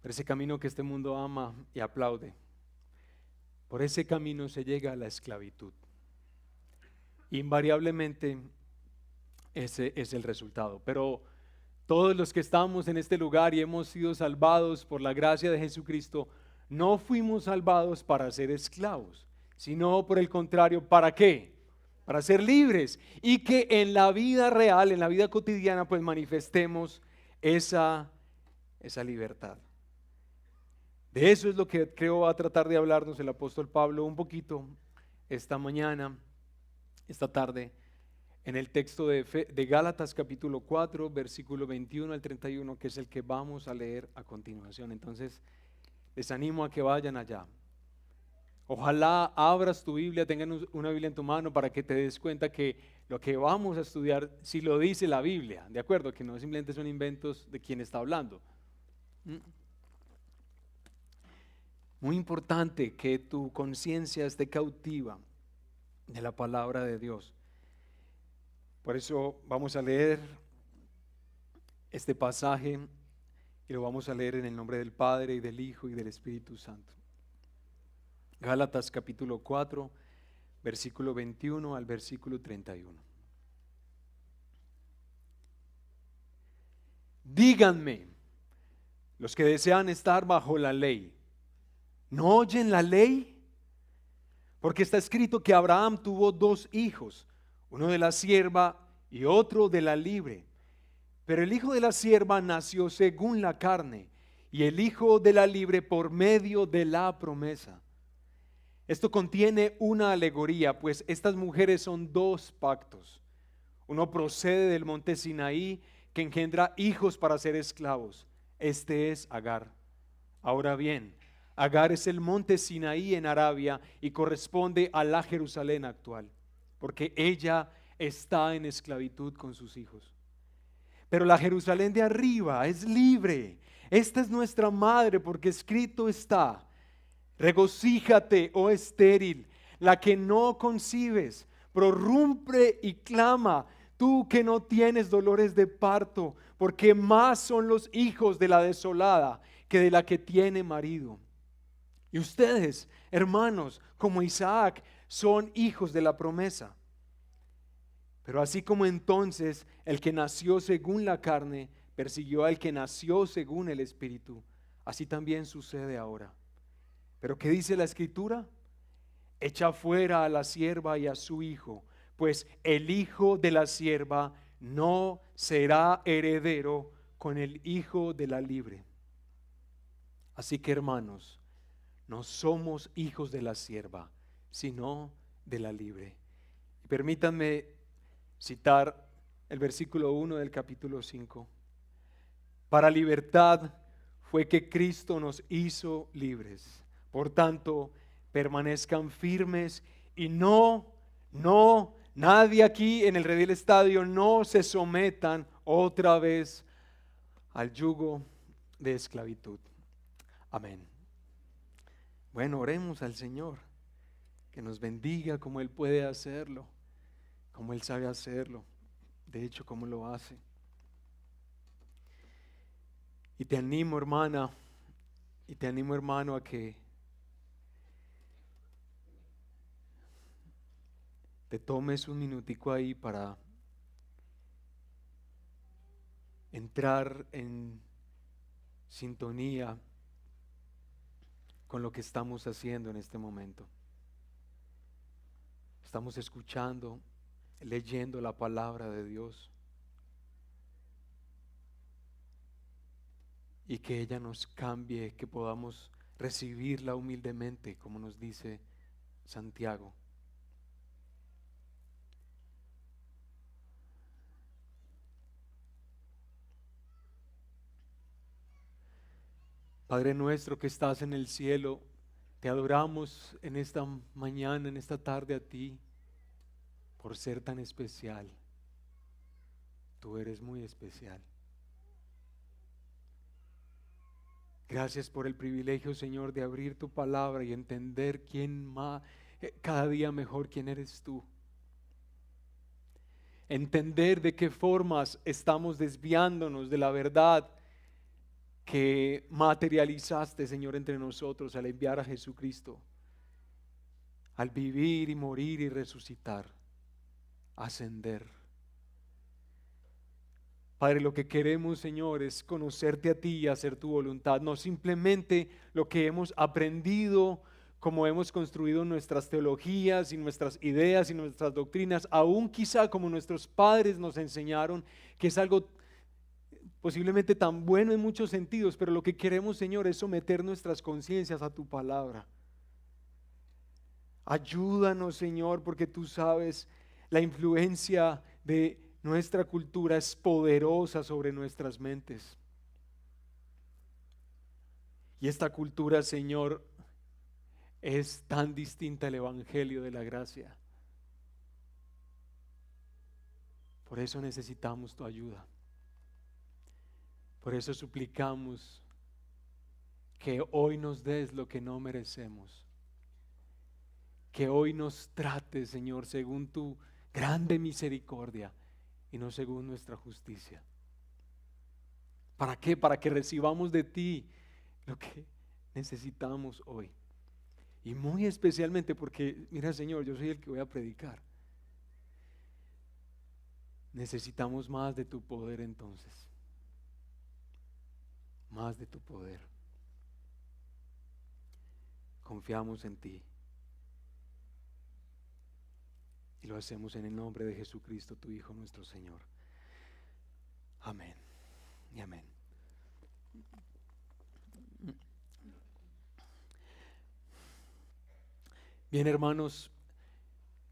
Por ese camino que este mundo ama y aplaude. Por ese camino se llega a la esclavitud. Invariablemente ese es el resultado. Pero todos los que estamos en este lugar y hemos sido salvados por la gracia de Jesucristo, no fuimos salvados para ser esclavos, sino por el contrario, ¿para qué? Para ser libres y que en la vida real, en la vida cotidiana, pues manifestemos esa libertad. De eso es lo que creo va a tratar de hablarnos el apóstol Pablo un poquito esta mañana, esta tarde, en el texto de Gálatas capítulo 4, versículo 21 al 31, que es el que vamos a leer a continuación. Entonces, les animo a que vayan allá. Ojalá abras tu Biblia, tengan una Biblia en tu mano para que te des cuenta que lo que vamos a estudiar, si lo dice la Biblia, ¿de acuerdo? Que no simplemente son inventos de quien está hablando. Muy importante que tu conciencia esté cautiva de la palabra de Dios. Por eso vamos a leer este pasaje y lo vamos a leer en el nombre del Padre y del Hijo y del Espíritu Santo. Gálatas capítulo 4, versículo 21 al versículo 31. Díganme, los que desean estar bajo la ley, ¿no oyen la ley? Porque está escrito que Abraham tuvo 2 hijos, uno de la sierva y otro de la libre. Pero el hijo de la sierva nació según la carne, y el hijo de la libre por medio de la promesa. Esto contiene una alegoría, pues estas mujeres son 2 pactos. Uno procede del monte Sinaí, que engendra hijos para ser esclavos. Este es Agar. Ahora bien, Agar es el monte Sinaí en Arabia y corresponde a la Jerusalén actual, porque ella está en esclavitud con sus hijos. Pero la Jerusalén de arriba es libre. Esta es nuestra madre, porque escrito está: regocíjate, oh estéril, la que no concibes, prorrumpe y clama, tú que no tienes dolores de parto, porque más son los hijos de la desolada que de la que tiene marido. Y ustedes, hermanos, como Isaac, son hijos de la promesa. Pero así como entonces el que nació según la carne persiguió al que nació según el Espíritu, así también sucede ahora. ¿Pero qué dice la Escritura? Echa fuera a la sierva y a su hijo, pues el hijo de la sierva no será heredero con el hijo de la libre. Así que, hermanos, no somos hijos de la sierva, sino de la libre. Permítanme citar el versículo 1 del capítulo 5. Para libertad fue que Cristo nos hizo libres. Por tanto, permanezcan firmes y nadie aquí en el Redil Estadio no se sometan otra vez al yugo de esclavitud. Amén. Bueno, oremos al Señor, que nos bendiga como Él puede hacerlo, como Él sabe hacerlo, de hecho, como lo hace. Y te animo, hermana, y te animo, hermano, a que te tomes un minutico ahí para entrar en sintonía con lo que estamos haciendo en este momento. Estamos escuchando, leyendo la palabra de Dios, y que ella nos cambie, que podamos recibirla humildemente, como nos dice Santiago. Padre nuestro que estás en el cielo, te adoramos en esta mañana, en esta tarde a ti, por ser tan especial. Tú eres muy especial. Gracias por el privilegio, Señor, de abrir tu palabra y entender cada día mejor quién eres tú. Entender de qué formas estamos desviándonos de la verdad que materializaste, Señor, entre nosotros al enviar a Jesucristo, al vivir y morir y resucitar, ascender. Padre, lo que queremos, Señor, es conocerte a ti y hacer tu voluntad, no simplemente lo que hemos aprendido, como hemos construido nuestras teologías y nuestras ideas y nuestras doctrinas, aún quizá como nuestros padres nos enseñaron, que es algo posiblemente tan bueno en muchos sentidos, pero lo que queremos, Señor, es someter nuestras conciencias a tu palabra. Ayúdanos, Señor, porque tú sabes la influencia de nuestra cultura es poderosa sobre nuestras mentes. Y esta cultura, Señor, es tan distinta al Evangelio de la gracia. Por eso necesitamos tu ayuda. Por eso suplicamos que hoy nos des lo que no merecemos. Que hoy nos trates, Señor, según tu grande misericordia y no según nuestra justicia. ¿Para qué? Para que recibamos de ti lo que necesitamos hoy. Y muy especialmente porque, mira Señor, yo soy el que voy a predicar. Necesitamos más de tu poder entonces. Más de tu poder. Confiamos en ti. Y lo hacemos en el nombre de Jesucristo, tu Hijo, nuestro Señor. Amén y amén. Bien, hermanos,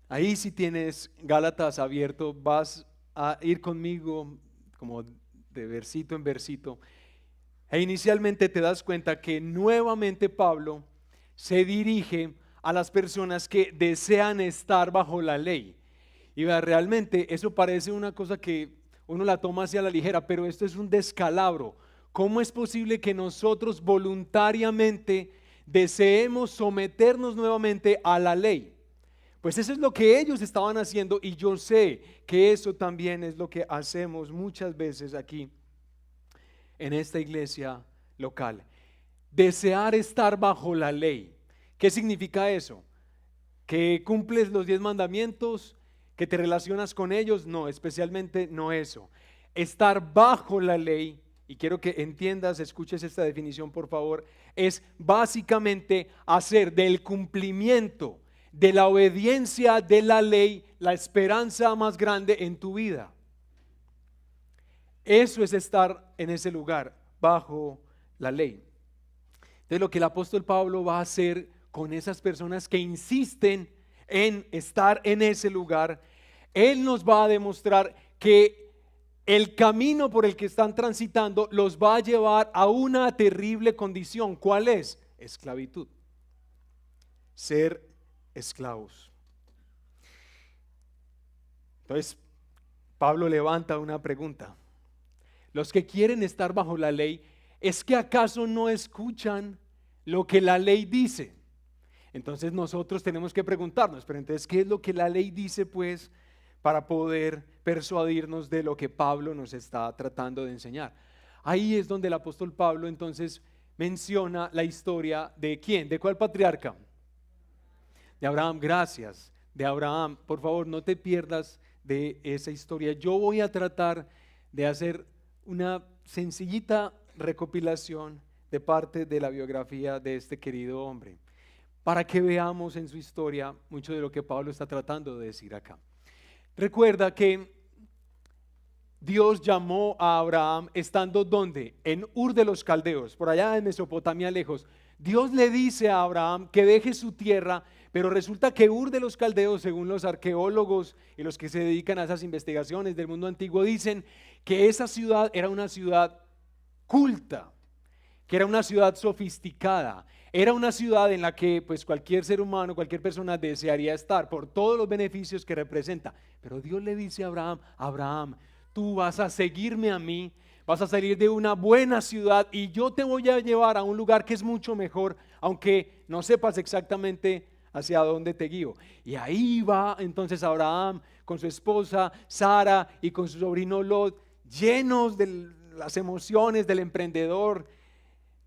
ahí si tienes Gálatas abierto, vas a ir conmigo como de versito en versito. E inicialmente te das cuenta que nuevamente Pablo se dirige a las personas que desean estar bajo la ley. Y vea, realmente eso parece una cosa que uno la toma hacia la ligera, pero esto es un descalabro. ¿Cómo es posible que nosotros voluntariamente deseemos someternos nuevamente a la ley? Pues eso es lo que ellos estaban haciendo, y yo sé que eso también es lo que hacemos muchas veces aquí en esta iglesia local. Desear estar bajo la ley. ¿Qué significa eso? ¿Que cumples los 10 mandamientos? ¿Que te relacionas con ellos? No, especialmente no eso. Estar bajo la ley, y quiero que entiendas, escuches esta definición por favor, es básicamente hacer del cumplimiento, de la obediencia de la ley, la esperanza más grande en tu vida. Eso es estar en ese lugar, bajo la ley. Entonces lo que el apóstol Pablo va a hacer con esas personas que insisten en estar en ese lugar, él nos va a demostrar que el camino por el que están transitando los va a llevar a una terrible condición. ¿Cuál es? Esclavitud. Ser esclavos. Entonces, Pablo levanta una pregunta. Los que quieren estar bajo la ley, ¿es que acaso no escuchan lo que la ley dice? Entonces nosotros tenemos que preguntarnos, pero entonces, ¿qué es lo que la ley dice pues para poder persuadirnos de lo que Pablo nos está tratando de enseñar? Ahí es donde el apóstol Pablo entonces menciona la historia de ¿quién? ¿De cuál patriarca? De Abraham. Gracias, de Abraham. Por favor, no te pierdas de esa historia. Yo voy a tratar de hacer una sencillita recopilación de parte de la biografía de este querido hombre, para que veamos en su historia mucho de lo que Pablo está tratando de decir acá. Recuerda que Dios llamó a Abraham estando ¿dónde? En Ur de los Caldeos, por allá en Mesopotamia lejos. Dios le dice a Abraham que deje su tierra, pero resulta que Ur de los Caldeos, según los arqueólogos y los que se dedican a esas investigaciones del mundo antiguo, dicen que esa ciudad era una ciudad culta, que era una ciudad sofisticada, era una ciudad en la que pues cualquier ser humano, cualquier persona desearía estar por todos los beneficios que representa. Pero Dios le dice a Abraham: Abraham, tú vas a seguirme a mí, vas a salir de una buena ciudad y yo te voy a llevar a un lugar que es mucho mejor, aunque no sepas exactamente hacia dónde te guío. Y ahí va entonces Abraham con su esposa Sara y con su sobrino Lot, llenos de las emociones del emprendedor,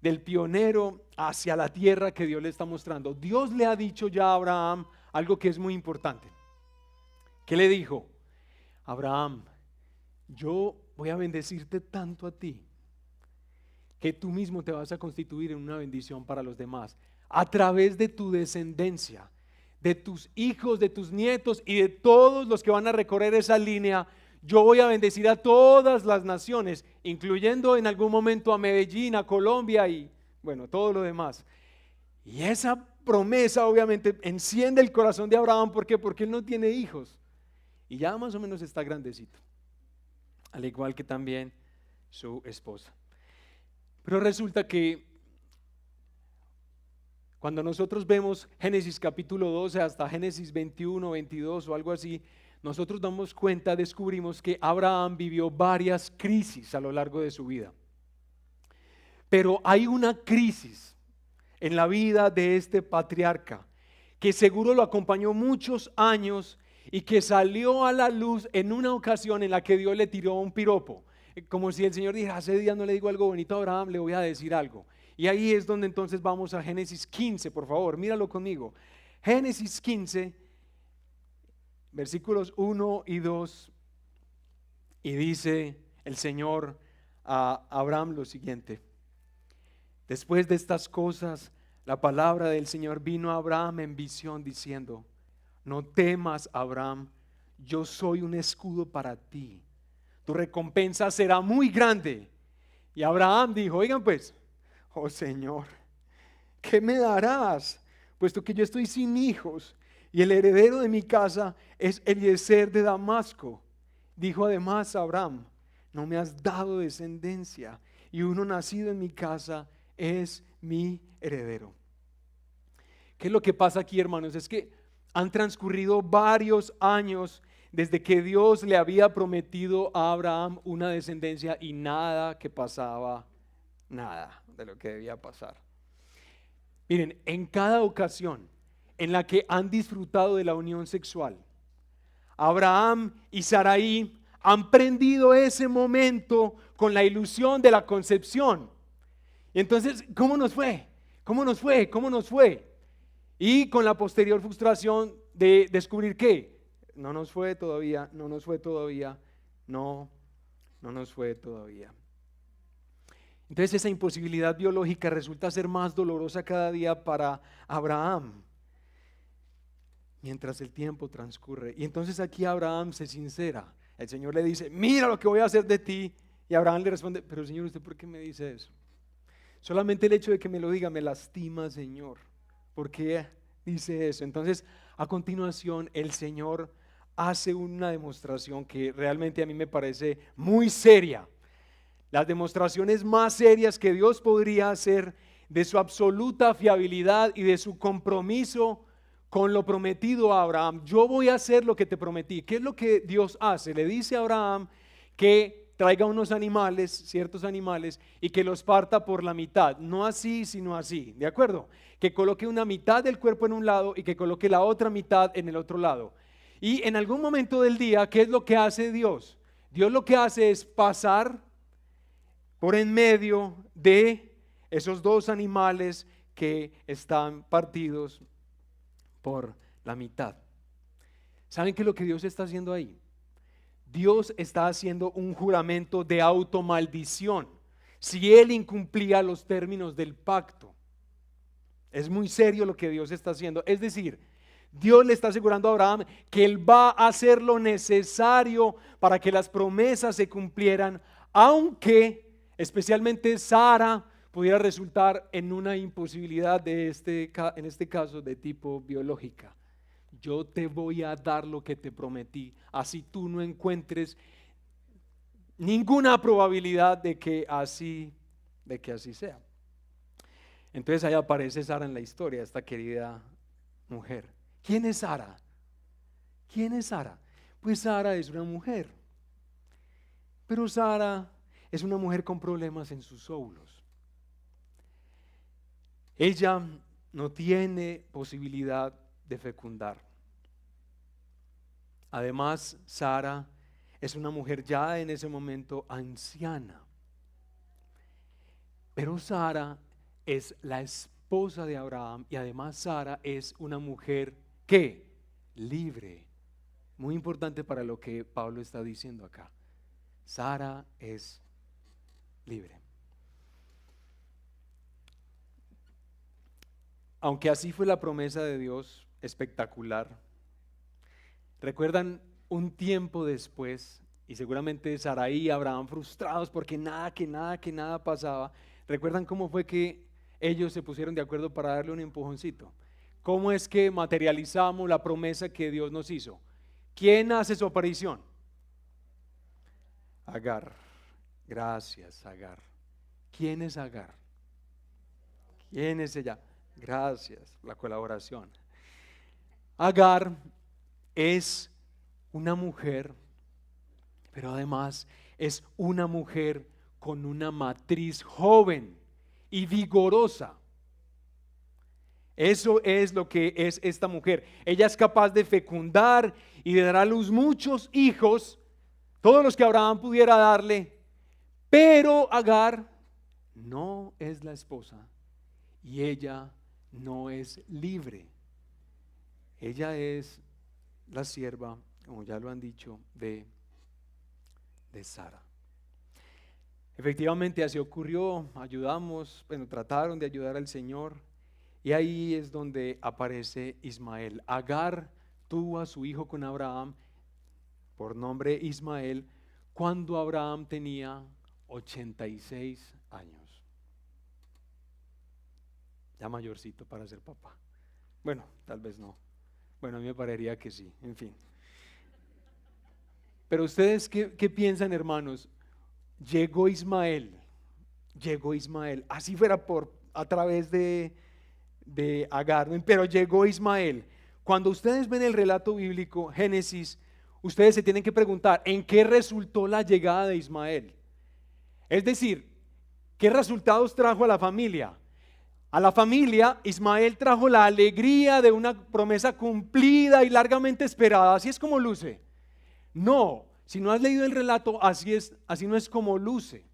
del pionero, hacia la tierra que Dios le está mostrando. Dios le ha dicho ya a Abraham algo que es muy importante. ¿Qué le dijo? Abraham, yo voy a bendecirte tanto a ti que tú mismo te vas a constituir en una bendición para los demás a través de tu descendencia, de tus hijos, de tus nietos y de todos los que van a recorrer esa línea. Yo voy a bendecir a todas las naciones, incluyendo en algún momento a Medellín, a Colombia y bueno, todo lo demás. Y esa promesa obviamente enciende el corazón de Abraham. ¿Por qué? Porque él no tiene hijos y ya más o menos está grandecito, al igual que también su esposa. Pero resulta que cuando nosotros vemos Génesis capítulo 12 hasta Génesis 21, 22 o algo así, nosotros damos cuenta, descubrimos que Abraham vivió varias crisis a lo largo de su vida. Pero hay una crisis en la vida de este patriarca que seguro lo acompañó muchos años y que salió a la luz en una ocasión en la que Dios le tiró un piropo. como si el Señor dijera, hace días no le digo algo bonito a Abraham, le voy a decir algo. Y ahí es donde entonces vamos a Génesis 15, por favor, míralo conmigo. Génesis 15, versículos 1 y 2, y dice el Señor a Abraham lo siguiente: después de estas cosas, la palabra del Señor vino a Abraham en visión diciendo, no temas, Abraham, yo soy un escudo para ti, tu recompensa será muy grande. Y Abraham dijo, oigan pues, oh Señor, ¿qué me darás? Puesto que yo estoy sin hijos y el heredero de mi casa es Eliezer de Damasco. Dijo además Abraham, no me has dado descendencia y uno nacido en mi casa es mi heredero. ¿Qué es lo que pasa aquí, hermanos? Es que han transcurrido varios años desde que Dios le había prometido a Abraham una descendencia y nada que pasaba, nada de lo que debía pasar. Miren, en cada ocasión en la que han disfrutado de la unión sexual, Abraham y Sarai han prendido ese momento con la ilusión de la concepción. Y entonces, ¿cómo nos fue? ¿Cómo nos fue? ¿Cómo nos fue? Y con la posterior frustración de descubrir que no nos fue todavía, no nos fue todavía, no nos fue todavía. Entonces esa imposibilidad biológica resulta ser más dolorosa cada día para Abraham mientras el tiempo transcurre. Y entonces aquí Abraham se sincera. El Señor le dice, mira lo que voy a hacer de ti. Y Abraham le responde, pero Señor, ¿usted por qué me dice eso? Solamente el hecho de que me lo diga me lastima, Señor. ¿Por qué dice eso? Entonces, a continuación, el Señor hace una demostración que realmente a mí me parece muy seria. Las demostraciones más serias que Dios podría hacer de su absoluta fiabilidad y de su compromiso con lo prometido a Abraham. Yo voy a hacer lo que te prometí. ¿Qué es lo que Dios hace? Le dice a Abraham que traiga unos animales, ciertos animales, y que los parta por la mitad. No así, sino así. ¿De acuerdo? Que coloque una mitad del cuerpo en un lado y que coloque la otra mitad en el otro lado. Y en algún momento del día, ¿qué es lo que hace Dios? Dios lo que hace es pasar por en medio de esos dos animales que están partidos por la mitad. ¿Saben qué es lo que Dios está haciendo ahí? Dios está haciendo un juramento de automaldición si Él incumplía los términos del pacto. Es muy serio lo que Dios está haciendo. Es decir, Dios le está asegurando a Abraham que Él va a hacer lo necesario para que las promesas se cumplieran, aunque especialmente Sara pudiera resultar en una imposibilidad en este caso de tipo biológica. Yo te voy a dar lo que te prometí, así tú no encuentres ninguna probabilidad de que así sea. Entonces ahí aparece Sara en la historia, esta querida mujer. ¿Quién es Sara? ¿Quién es Sara? Pues Sara es una mujer, pero Sara es una mujer con problemas en sus óvulos. Ella no tiene posibilidad de fecundar. Además, Sara es una mujer ya en ese momento anciana. Pero Sara es la esposa de Abraham y además Sara es una mujer ¿qué? Libre. Muy importante para lo que Pablo está diciendo acá. Sara es libre. Aunque así fue la promesa de Dios, espectacular. ¿Recuerdan un tiempo después? Y seguramente Sarai y Abraham frustrados porque nada pasaba. ¿Recuerdan cómo fue que ellos se pusieron de acuerdo para darle un empujoncito? ¿Cómo es que materializamos la promesa que Dios nos hizo? ¿Quién hace su aparición? Agar. Gracias, Agar. ¿Quién es Agar? ¿Quién es ella? Gracias, la colaboración. Agar es una mujer, pero además es una mujer con una matriz joven y vigorosa. Eso es lo que es esta mujer. Ella es capaz de fecundar y de dar a luz muchos hijos, todos los que Abraham pudiera darle, Pero Agar no es la esposa y ella no es libre. Ella es la sierva, como ya lo han dicho, de Sara. Efectivamente así ocurrió, trataron de ayudar al Señor, y ahí es donde aparece Ismael. Agar tuvo a su hijo con Abraham, por nombre Ismael, cuando Abraham tenía 86 años. Ya mayorcito para ser papá. Bueno, tal vez no. Bueno, a mí me parecería que sí, en fin. Pero ustedes, ¿qué piensan, hermanos? Llegó Ismael, así fuera a través de Agar, pero llegó Ismael. Cuando ustedes ven el relato bíblico, Génesis, ustedes se tienen que preguntar, ¿en qué resultó la llegada de Ismael? Es decir, ¿qué resultados trajo a la familia? A la familia, Ismael trajo la alegría de una promesa cumplida y largamente esperada. Así es como luce. No, si no has leído el relato, así no es como luce.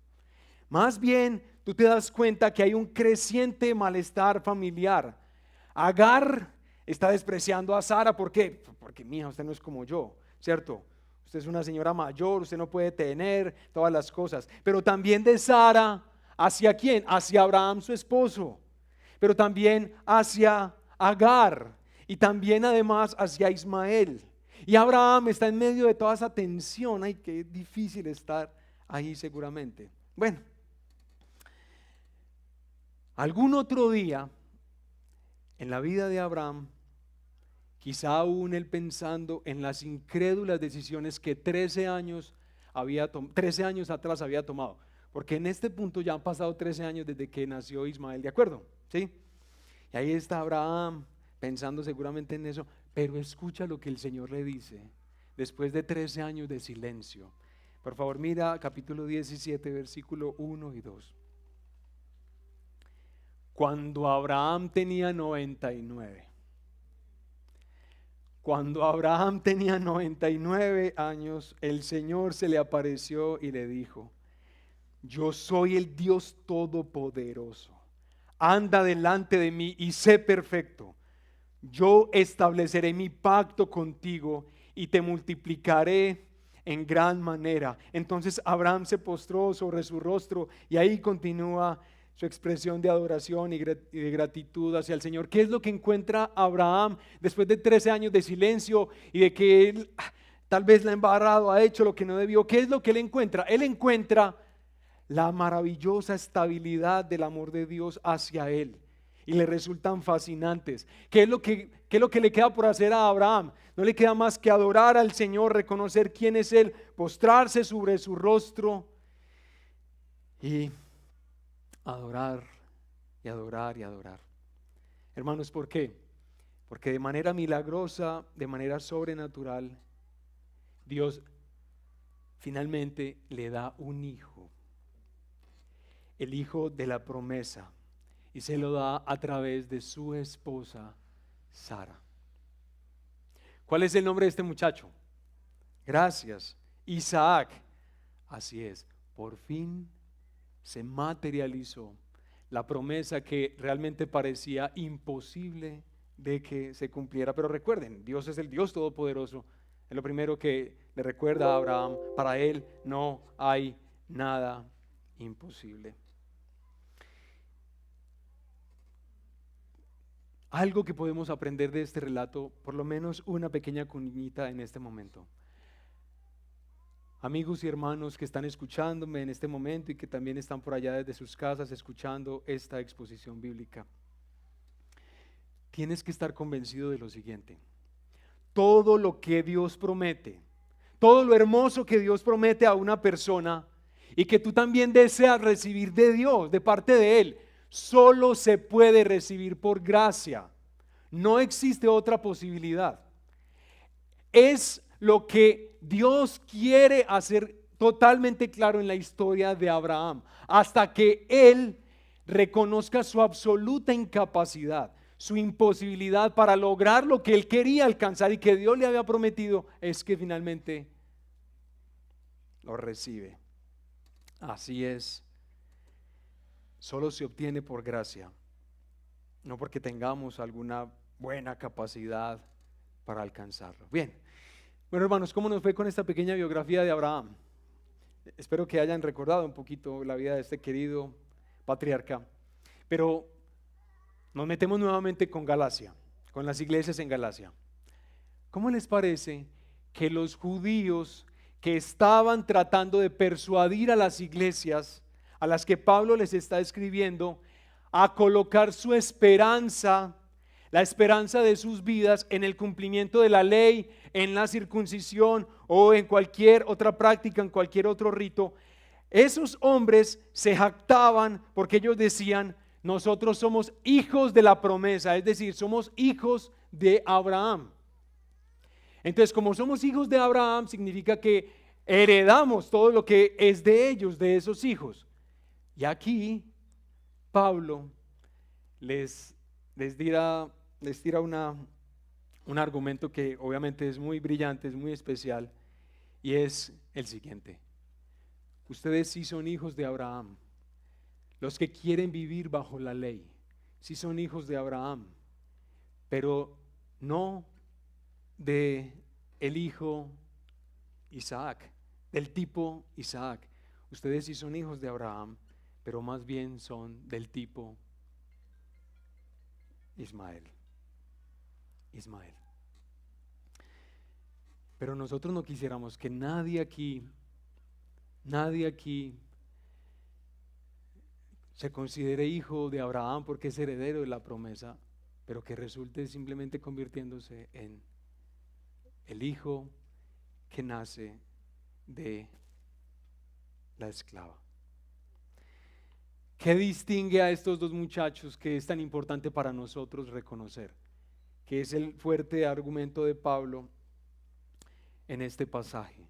Más bien, tú te das cuenta que hay un creciente malestar familiar. Agar está despreciando a Sara. ¿Por qué? Porque mija, usted no es como yo, ¿cierto? Usted es una señora mayor, usted no puede tener todas las cosas. Pero también de Sara, ¿hacia quién? Hacia Abraham, su esposo. Pero también hacia Agar. Y también además hacia Ismael. Y Abraham está en medio de toda esa tensión. Ay, qué difícil estar ahí seguramente. Bueno, algún otro día en la vida de Abraham, quizá aún él pensando en las incrédulas decisiones que 13 años atrás había tomado. Porque en este punto ya han pasado 13 años desde que nació Ismael, ¿de acuerdo? ¿Sí? Y ahí está Abraham pensando seguramente en eso. Pero escucha lo que el Señor le dice después de 13 años de silencio. Por favor, mira capítulo 17, versículo 1 y 2. Cuando Abraham tenía 99. Cuando Abraham tenía 99 años, el Señor se le apareció y le dijo: yo soy el Dios Todopoderoso. Anda delante de mí y sé perfecto. Yo estableceré mi pacto contigo y te multiplicaré en gran manera. Entonces Abraham se postró sobre su rostro y ahí continúa su expresión de adoración y de gratitud hacia el Señor. ¿Qué es lo que encuentra Abraham después de 13 años de silencio y de que él tal vez la ha embarrado, ha hecho lo que no debió? ¿Qué es lo que él encuentra? Él encuentra la maravillosa estabilidad del amor de Dios hacia él. Y le resultan fascinantes. ¿Qué es lo que le queda por hacer a Abraham? No le queda más que adorar al Señor, reconocer quién es Él, postrarse sobre su rostro y adorar y adorar y adorar. Hermanos, ¿por qué? Porque de manera milagrosa, de manera sobrenatural, Dios finalmente le da un hijo, el hijo de la promesa. Y se lo da a través de su esposa Sara. ¿Cuál es el nombre de este muchacho? Gracias, Isaac. Así es, por fin se materializó la promesa que realmente parecía imposible de que se cumpliera. Pero recuerden, Dios es el Dios Todopoderoso. Es lo primero que le recuerda a Abraham: para él no hay nada imposible. Algo que podemos aprender de este relato, por lo menos una pequeña cuñita en este momento. Amigos y hermanos que están escuchándome en este momento y que también están por allá desde sus casas escuchando esta exposición bíblica, tienes que estar convencido de lo siguiente: todo lo que Dios promete, todo lo hermoso que Dios promete a una persona y que tú también deseas recibir de Dios, de parte de Él, solo se puede recibir por gracia. No existe otra posibilidad. Es lo que Dios quiere hacer totalmente claro en la historia de Abraham, hasta que él reconozca su absoluta incapacidad, su imposibilidad para lograr lo que él quería alcanzar y que Dios le había prometido, es que finalmente lo recibe. Así es. Solo se obtiene por gracia, no porque tengamos alguna buena capacidad para alcanzarlo. Bien, bueno hermanos, ¿cómo nos fue con esta pequeña biografía de Abraham? Espero que hayan recordado un poquito la vida de este querido patriarca, pero nos metemos nuevamente con Galacia, con las iglesias en Galacia. ¿Cómo les parece que los judíos que estaban tratando de persuadir a las iglesias a las que Pablo les está escribiendo a colocar su esperanza, la esperanza de sus vidas en el cumplimiento de la ley, en la circuncisión o en cualquier otra práctica, en cualquier otro rito? Esos hombres se jactaban porque ellos decían: nosotros somos hijos de la promesa, es decir, somos hijos de Abraham. Entonces, como somos hijos de Abraham, significa que heredamos todo lo que es de ellos, de esos hijos. Y aquí Pablo les tira un argumento que obviamente es muy brillante, es muy especial, y es el siguiente: ustedes sí son hijos de Abraham. Los que quieren vivir bajo la ley, sí son hijos de Abraham, pero no de el hijo Isaac, del tipo Isaac. Ustedes sí son hijos de Abraham, pero más bien son del tipo Ismael. Pero nosotros no quisiéramos que nadie aquí se considere hijo de Abraham porque es heredero de la promesa, pero que resulte simplemente convirtiéndose en el hijo que nace de la esclava. ¿Qué distingue a estos dos muchachos que es tan importante para nosotros reconocer? Que es el fuerte argumento de Pablo en este pasaje.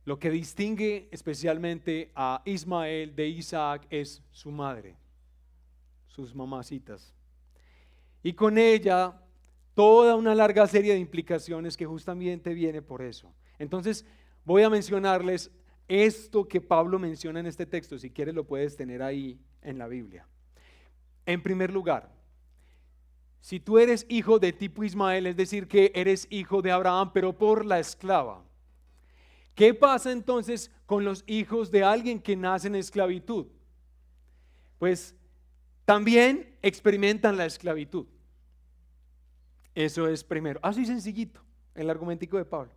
Lo que distingue especialmente a Ismael de Isaac es su madre, sus mamacitas. Y con ella toda una larga serie de implicaciones que justamente viene por eso. Entonces voy a mencionarles esto que Pablo menciona en este texto. Si quieres lo puedes tener ahí en la Biblia. En primer lugar, si tú eres hijo de tipo Ismael, es decir que eres hijo de Abraham pero por la esclava, ¿qué pasa entonces con los hijos de alguien que nace en esclavitud? Pues también experimentan la esclavitud. Eso es primero. Así sencillito, el argumentico de Pablo.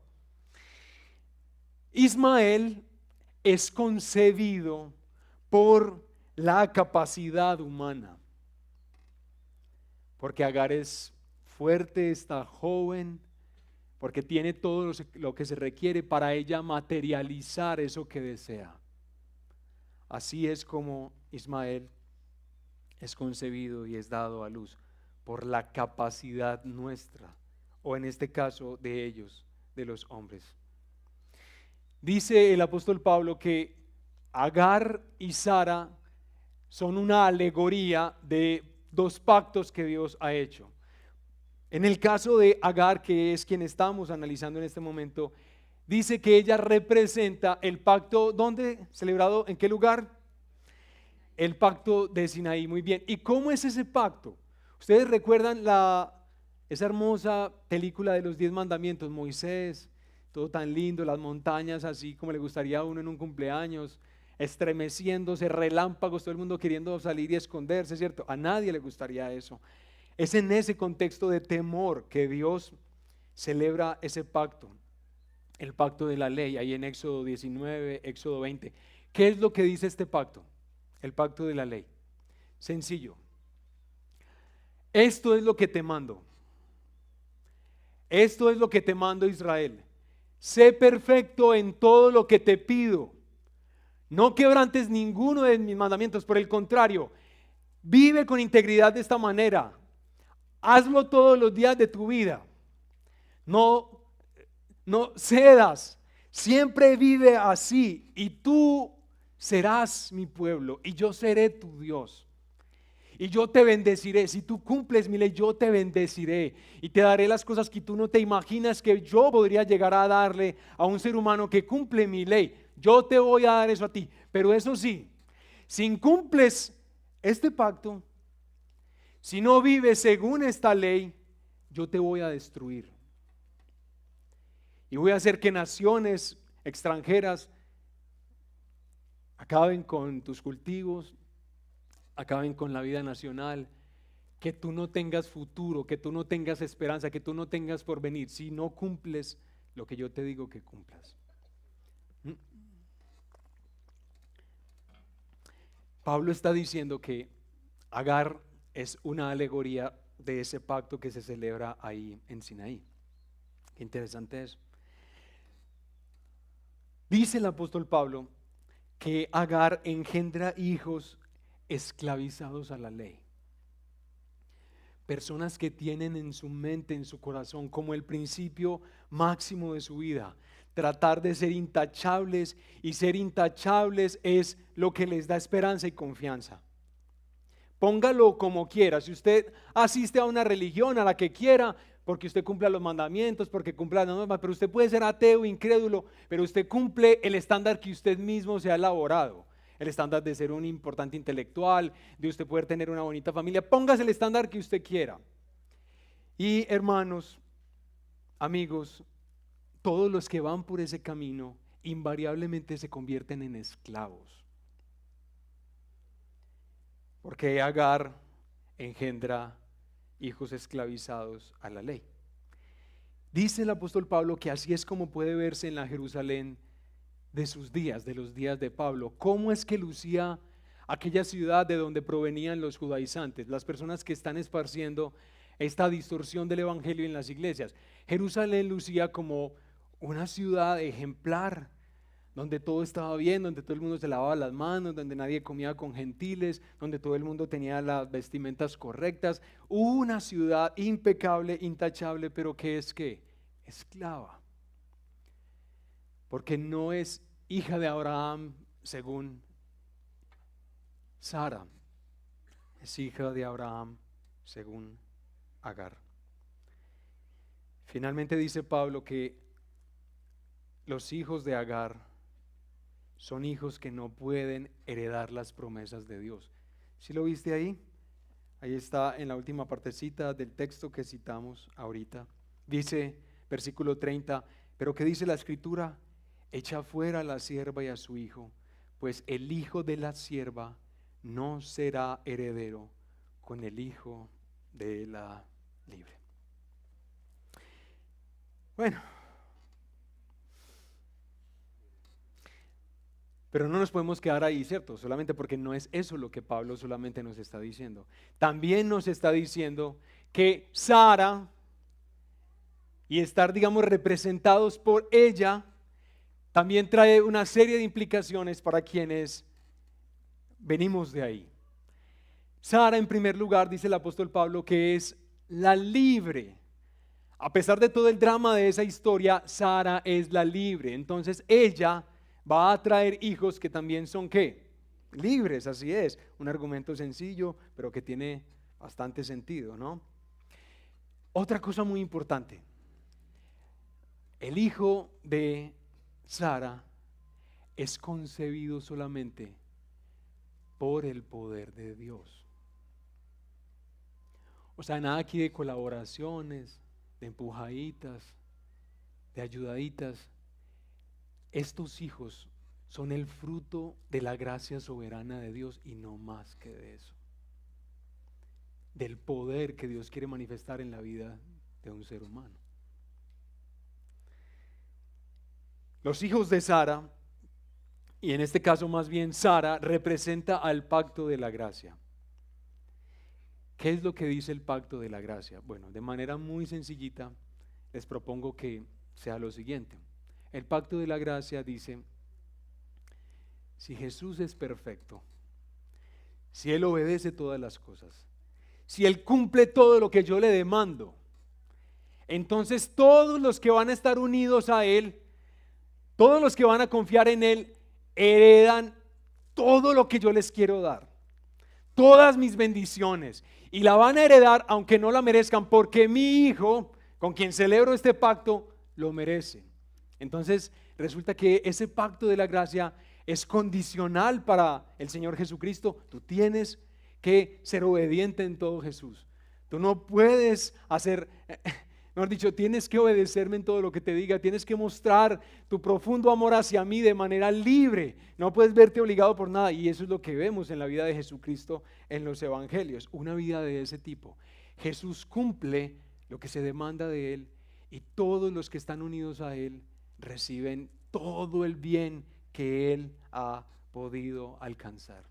Ismael es concebido por la capacidad humana, porque Agar es fuerte, está joven, porque tiene todo lo que se requiere para ella materializar eso que desea. Así es como Ismael es concebido y es dado a luz, por la capacidad nuestra, o en este caso de ellos, de los hombres. Dice el apóstol Pablo que Agar y Sara son una alegoría de dos pactos que Dios ha hecho. En el caso de Agar, que es quien estamos analizando en este momento, dice que ella representa el pacto, ¿dónde? ¿Celebrado? ¿En qué lugar? El pacto de Sinaí. Muy bien. ¿Y cómo es ese pacto? Ustedes recuerdan esa hermosa película de los 10 mandamientos, Moisés, todo tan lindo, las montañas así como le gustaría a uno en un cumpleaños, estremeciéndose, relámpagos, todo el mundo queriendo salir y esconderse, ¿cierto? A nadie le gustaría eso. Es en ese contexto de temor que Dios celebra ese pacto, el pacto de la ley, ahí en Éxodo 19, Éxodo 20. ¿Qué es lo que dice este pacto? El pacto de la ley. Sencillo. Esto es lo que te mando. Esto es lo que te mando, Israel. Sé perfecto en todo lo que te pido. No quebrantes ninguno de mis mandamientos, por el contrario, vive con integridad de esta manera. Hazlo todos los días de tu vida. No cedas. Siempre vive así y tú serás mi pueblo y yo seré tu Dios. Y yo te bendeciré. Si tú cumples mi ley, yo te bendeciré y te daré las cosas que tú no te imaginas que yo podría llegar a darle a un ser humano que cumple mi ley. yo te voy a dar eso a ti. Pero eso sí, si incumples este pacto, si no vives según esta ley, yo te voy a destruir. Y voy a hacer que naciones extranjeras acaben con tus cultivos, acaben con la vida nacional, que tú no tengas futuro, que tú no tengas esperanza, que tú no tengas porvenir, si no cumples lo que yo te digo que cumplas. Pablo está diciendo que Agar es una alegoría de ese pacto que se celebra ahí en Sinaí. Qué interesante es. Dice el apóstol Pablo que Agar engendra hijos esclavizados a la ley. Personas que tienen en su mente, en su corazón, como el principio máximo de su vida, tratar de ser intachables, y ser intachables es lo que les da esperanza y confianza. Póngalo como quiera. Si usted asiste a una religión, a la que quiera, porque usted cumpla los mandamientos, porque cumpla las normas, pero usted puede ser ateo, incrédulo, pero usted cumple el estándar que usted mismo se ha elaborado. El estándar de ser un importante intelectual, de usted poder tener una bonita familia. Póngase el estándar que usted quiera. Y hermanos, amigos, todos los que van por ese camino invariablemente se convierten en esclavos. Porque Agar engendra hijos esclavizados a la ley. Dice el apóstol Pablo que así es como puede verse en la Jerusalén de sus días, de los días de Pablo. ¿Cómo es que lucía aquella ciudad de donde provenían los judaizantes, las personas que están esparciendo esta distorsión del evangelio en las iglesias? Jerusalén lucía como una ciudad ejemplar, donde todo estaba bien, donde todo el mundo se lavaba las manos, donde nadie comía con gentiles, donde todo el mundo tenía las vestimentas correctas. Una ciudad impecable, intachable, pero que es que esclava, porque no es hija de Abraham según Sara, es hija de Abraham según Agar. Finalmente dice Pablo que los hijos de Agar son hijos que no pueden heredar las promesas de Dios. ¿Sí lo viste ahí? Ahí está en la última partecita del texto que citamos ahorita. Dice, versículo 30, pero ¿qué dice la escritura? Echa fuera a la sierva y a su hijo, pues el hijo de la sierva no será heredero con el hijo de la libre. Bueno, pero no nos podemos quedar ahí, ¿cierto? Solamente porque no es eso lo que Pablo solamente nos está diciendo. También nos está diciendo que Sara, y estar, digamos, representados por ella, también trae una serie de implicaciones para quienes venimos de ahí. Sara, en primer lugar, dice el apóstol Pablo, que es la libre. A pesar de todo el drama de esa historia, Sara es la libre. Entonces ella va a traer hijos que también son ¿qué? Libres, así es. Un argumento sencillo, pero que tiene bastante sentido, ¿no? Otra cosa muy importante. El hijo de Sara es concebido solamente por el poder de Dios. O sea, nada aquí de colaboraciones, de empujaditas, de ayudaditas. Estos hijos son el fruto de la gracia soberana de Dios y no más que de eso. Del poder que Dios quiere manifestar en la vida de un ser humano. Los hijos de Sara, y en este caso más bien Sara, representa al pacto de la gracia. ¿Qué es lo que dice el pacto de la gracia? Bueno, de manera muy sencillita les propongo que sea lo siguiente. El pacto de la gracia dice, si Jesús es perfecto, si Él obedece todas las cosas, si Él cumple todo lo que yo le demando, entonces todos los que van a estar unidos a Él, todos los que van a confiar en Él, heredan todo lo que yo les quiero dar, todas mis bendiciones, y la van a heredar aunque no la merezcan, porque mi hijo, con quien celebro este pacto, lo merece. Entonces resulta que ese pacto de la gracia es condicional para el Señor Jesucristo. Tú tienes que ser obediente en todo, Jesús. Tú no puedes hacer, mejor dicho, tienes que obedecerme en todo lo que te diga. Tienes que mostrar tu profundo amor hacia mí de manera libre. No puedes verte obligado por nada. Y eso es lo que vemos en la vida de Jesucristo en los evangelios. Una vida de ese tipo. Jesús cumple lo que se demanda de Él y todos los que están unidos a Él reciben todo el bien que Él ha podido alcanzar.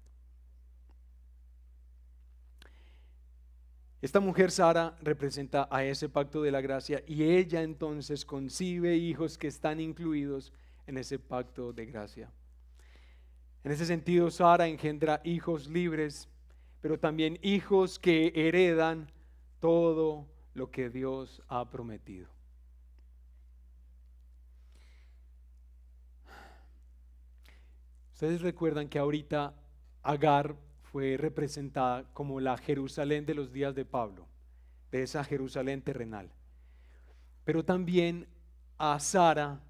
Esta mujer Sara representa a ese pacto de la gracia y ella entonces concibe hijos que están incluidos en ese pacto de gracia. En ese sentido, Sara engendra hijos libres, pero también hijos que heredan todo lo que Dios ha prometido. Ustedes recuerdan que ahorita Agar fue representada como la Jerusalén de los días de Pablo, de esa Jerusalén terrenal. Pero también a Sara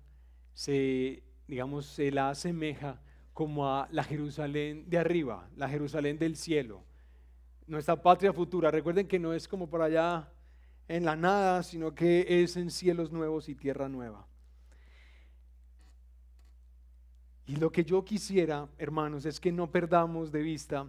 se la asemeja como a la Jerusalén de arriba, la Jerusalén del cielo, nuestra patria futura. Recuerden que no es como por allá en la nada, sino que es en cielos nuevos y tierra nueva. Y lo que yo quisiera, hermanos, es que no perdamos de vista,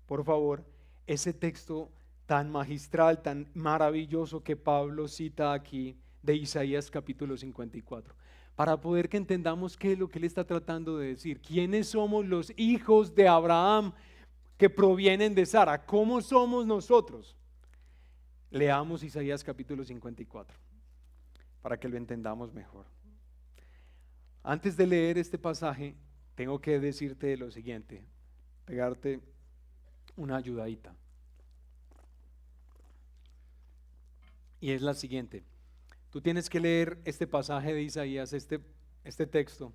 por favor, ese texto tan magistral, tan maravilloso que Pablo cita aquí de Isaías capítulo 54, para poder que entendamos qué es lo que él está tratando de decir. ¿Quiénes somos los hijos de Abraham que provienen de Sara? ¿Cómo somos nosotros? Leamos Isaías capítulo 54 para que lo entendamos mejor. Antes de leer este pasaje, tengo que decirte lo siguiente, pegarte una ayudadita. Y es la siguiente. Tú tienes que leer este pasaje de Isaías, este texto,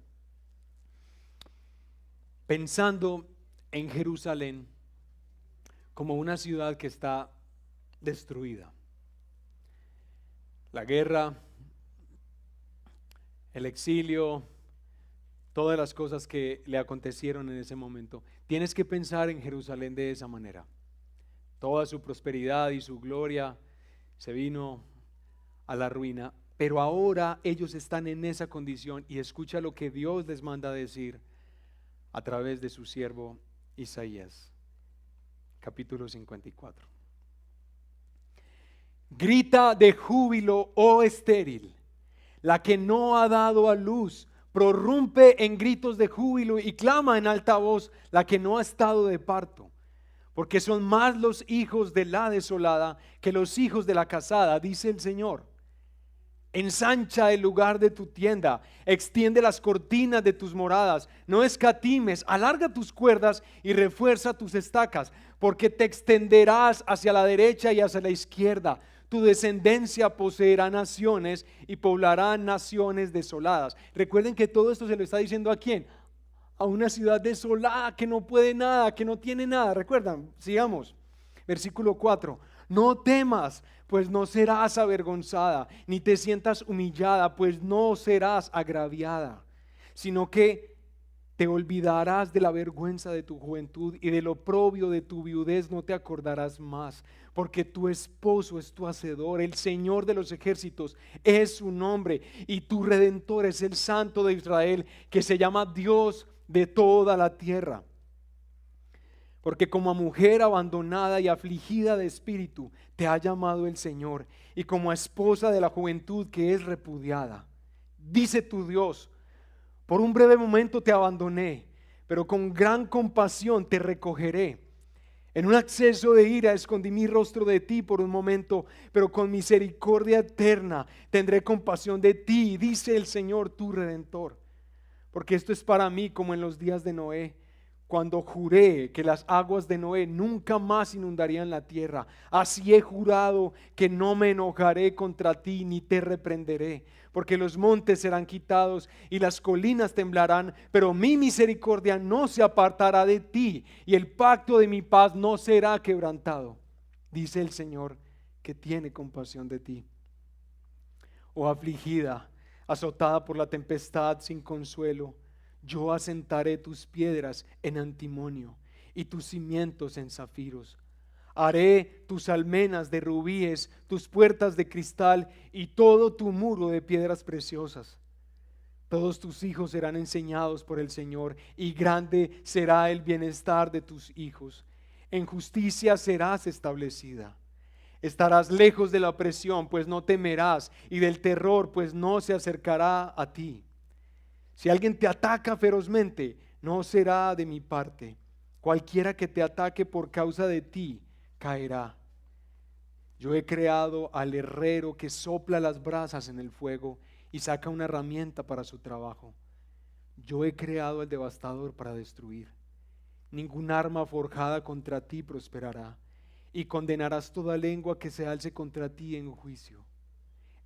pensando en Jerusalén como una ciudad que está destruida. La guerra, el exilio, todas las cosas que le acontecieron en ese momento. Tienes que pensar en Jerusalén de esa manera. Toda su prosperidad y su gloria se vino a la ruina, pero ahora ellos están en esa condición y escucha lo que Dios les manda decir a través de su siervo Isaías, capítulo 54. Grita de júbilo, oh estéril, la que no ha dado a luz, prorrumpe en gritos de júbilo y clama en alta voz, la que no ha estado de parto, porque son más los hijos de la desolada que los hijos de la casada, dice el Señor. Ensancha el lugar de tu tienda, extiende las cortinas de tus moradas, no escatimes, alarga tus cuerdas y refuerza tus estacas, porque te extenderás hacia la derecha y hacia la izquierda. Tu descendencia poseerá naciones y poblará naciones desoladas. Recuerden que todo esto se lo está diciendo ¿a quién? A una ciudad desolada que no puede nada, que no tiene nada. Recuerdan, sigamos. Versículo 4. No temas, pues no serás avergonzada, ni te sientas humillada, pues no serás agraviada, sino que te olvidarás de la vergüenza de tu juventud y del oprobio de tu viudez no te acordarás más, porque tu esposo es tu hacedor, el Señor de los ejércitos es su nombre, y tu Redentor es el Santo de Israel, que se llama Dios de toda la tierra. Porque como a mujer abandonada y afligida de espíritu te ha llamado el Señor, y como a esposa de la juventud que es repudiada. Dice tu Dios: por un breve momento te abandoné, pero con gran compasión te recogeré. En un acceso de ira escondí mi rostro de ti por un momento, pero con misericordia eterna tendré compasión de ti, dice el Señor tu Redentor. Porque esto es para mí como en los días de Noé, cuando juré que las aguas de Noé nunca más inundarían la tierra. Así he jurado que no me enojaré contra ti ni te reprenderé, porque los montes serán quitados y las colinas temblarán, pero mi misericordia no se apartará de ti y el pacto de mi paz no será quebrantado, dice el Señor que tiene compasión de ti. Oh afligida, azotada por la tempestad sin consuelo. Yo asentaré tus piedras en antimonio y tus cimientos en zafiros. Haré tus almenas de rubíes, tus puertas de cristal y todo tu muro de piedras preciosas. Todos tus hijos serán enseñados por el Señor, y grande será el bienestar de tus hijos. En justicia serás establecida. Estarás lejos de la opresión, pues no temerás, y del terror, pues no se acercará a ti. Si alguien te ataca ferozmente, no será de mi parte. Cualquiera que te ataque por causa de ti, caerá. Yo he creado al herrero que sopla las brasas en el fuego y saca una herramienta para su trabajo. Yo he creado al devastador para destruir. Ningún arma forjada contra ti prosperará, y condenarás toda lengua que se alce contra ti en juicio.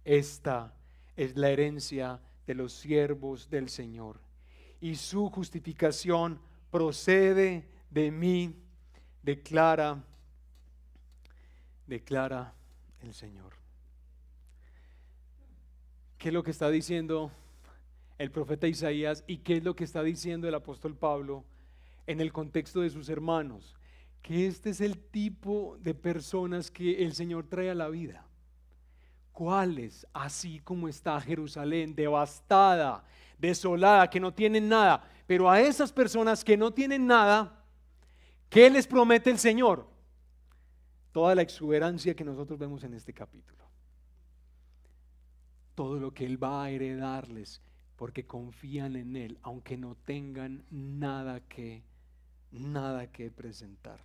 Esta es la herencia de los siervos del Señor, y su justificación procede de mí, declara el Señor. ¿Qué es lo que está diciendo el profeta Isaías y qué es lo que está diciendo el apóstol Pablo en el contexto de sus hermanos? Que este es el tipo de personas que el Señor trae a la vida. ¿Cuáles? Así como está Jerusalén, devastada, desolada, que no tienen nada. Pero a esas personas que no tienen nada, ¿qué les promete el Señor? Toda la exuberancia que nosotros vemos en este capítulo. Todo lo que Él va a heredarles porque confían en Él, aunque no tengan nada que presentar.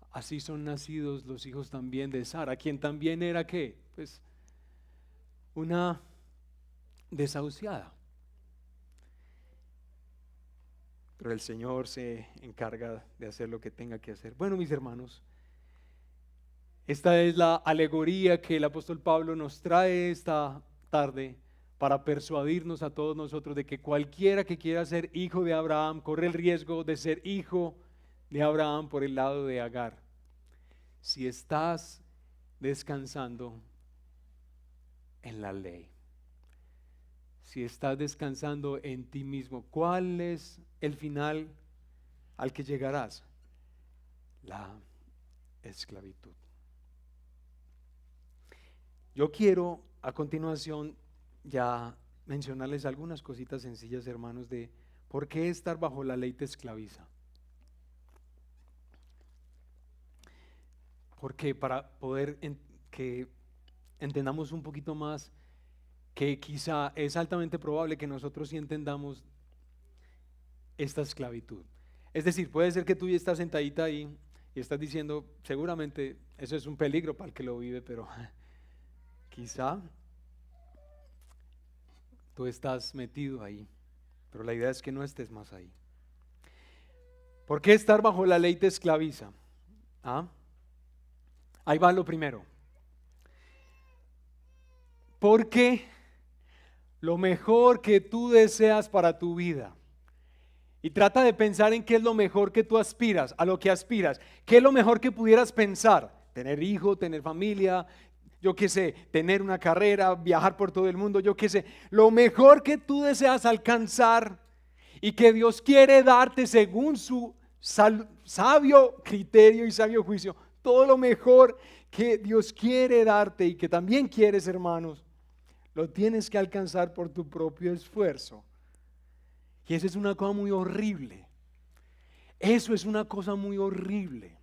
Así son nacidos los hijos también de Sara, quien también era ¿qué? Pues una desahuciada. Pero el Señor se encarga de hacer lo que tenga que hacer. Bueno, mis hermanos, esta es la alegoría que el apóstol Pablo nos trae esta tarde para persuadirnos a todos nosotros de que cualquiera que quiera ser hijo de Abraham corre el riesgo de ser hijo de Abraham por el lado de Agar. Si estás descansando en la ley, si estás descansando en ti mismo, ¿cuál es el final al que llegarás? La esclavitud. Yo quiero a continuación ya mencionarles algunas cositas sencillas, hermanos, de por qué estar bajo la ley te esclaviza. Porque para poder que entendamos un poquito más que quizá es altamente probable que nosotros sí entendamos esta esclavitud. Es decir, puede ser que tú ya estás sentadita ahí y estás diciendo, seguramente eso es un peligro para el que lo vive, pero quizá tú estás metido ahí, pero la idea es que no estés más ahí. ¿Por qué estar bajo la ley te esclaviza? Ahí va lo primero. Porque lo mejor que tú deseas para tu vida, y trata de pensar en qué es lo mejor que tú aspiras, a lo que aspiras, qué es lo mejor que pudieras pensar, tener hijos, tener familia, yo qué sé, tener una carrera, viajar por todo el mundo, yo qué sé, lo mejor que tú deseas alcanzar y que Dios quiere darte según su sabio criterio y sabio juicio, todo lo mejor que Dios quiere darte y que también quieres, hermanos, lo tienes que alcanzar por tu propio esfuerzo. Y eso es una cosa muy horrible. Eso es una cosa muy horrible.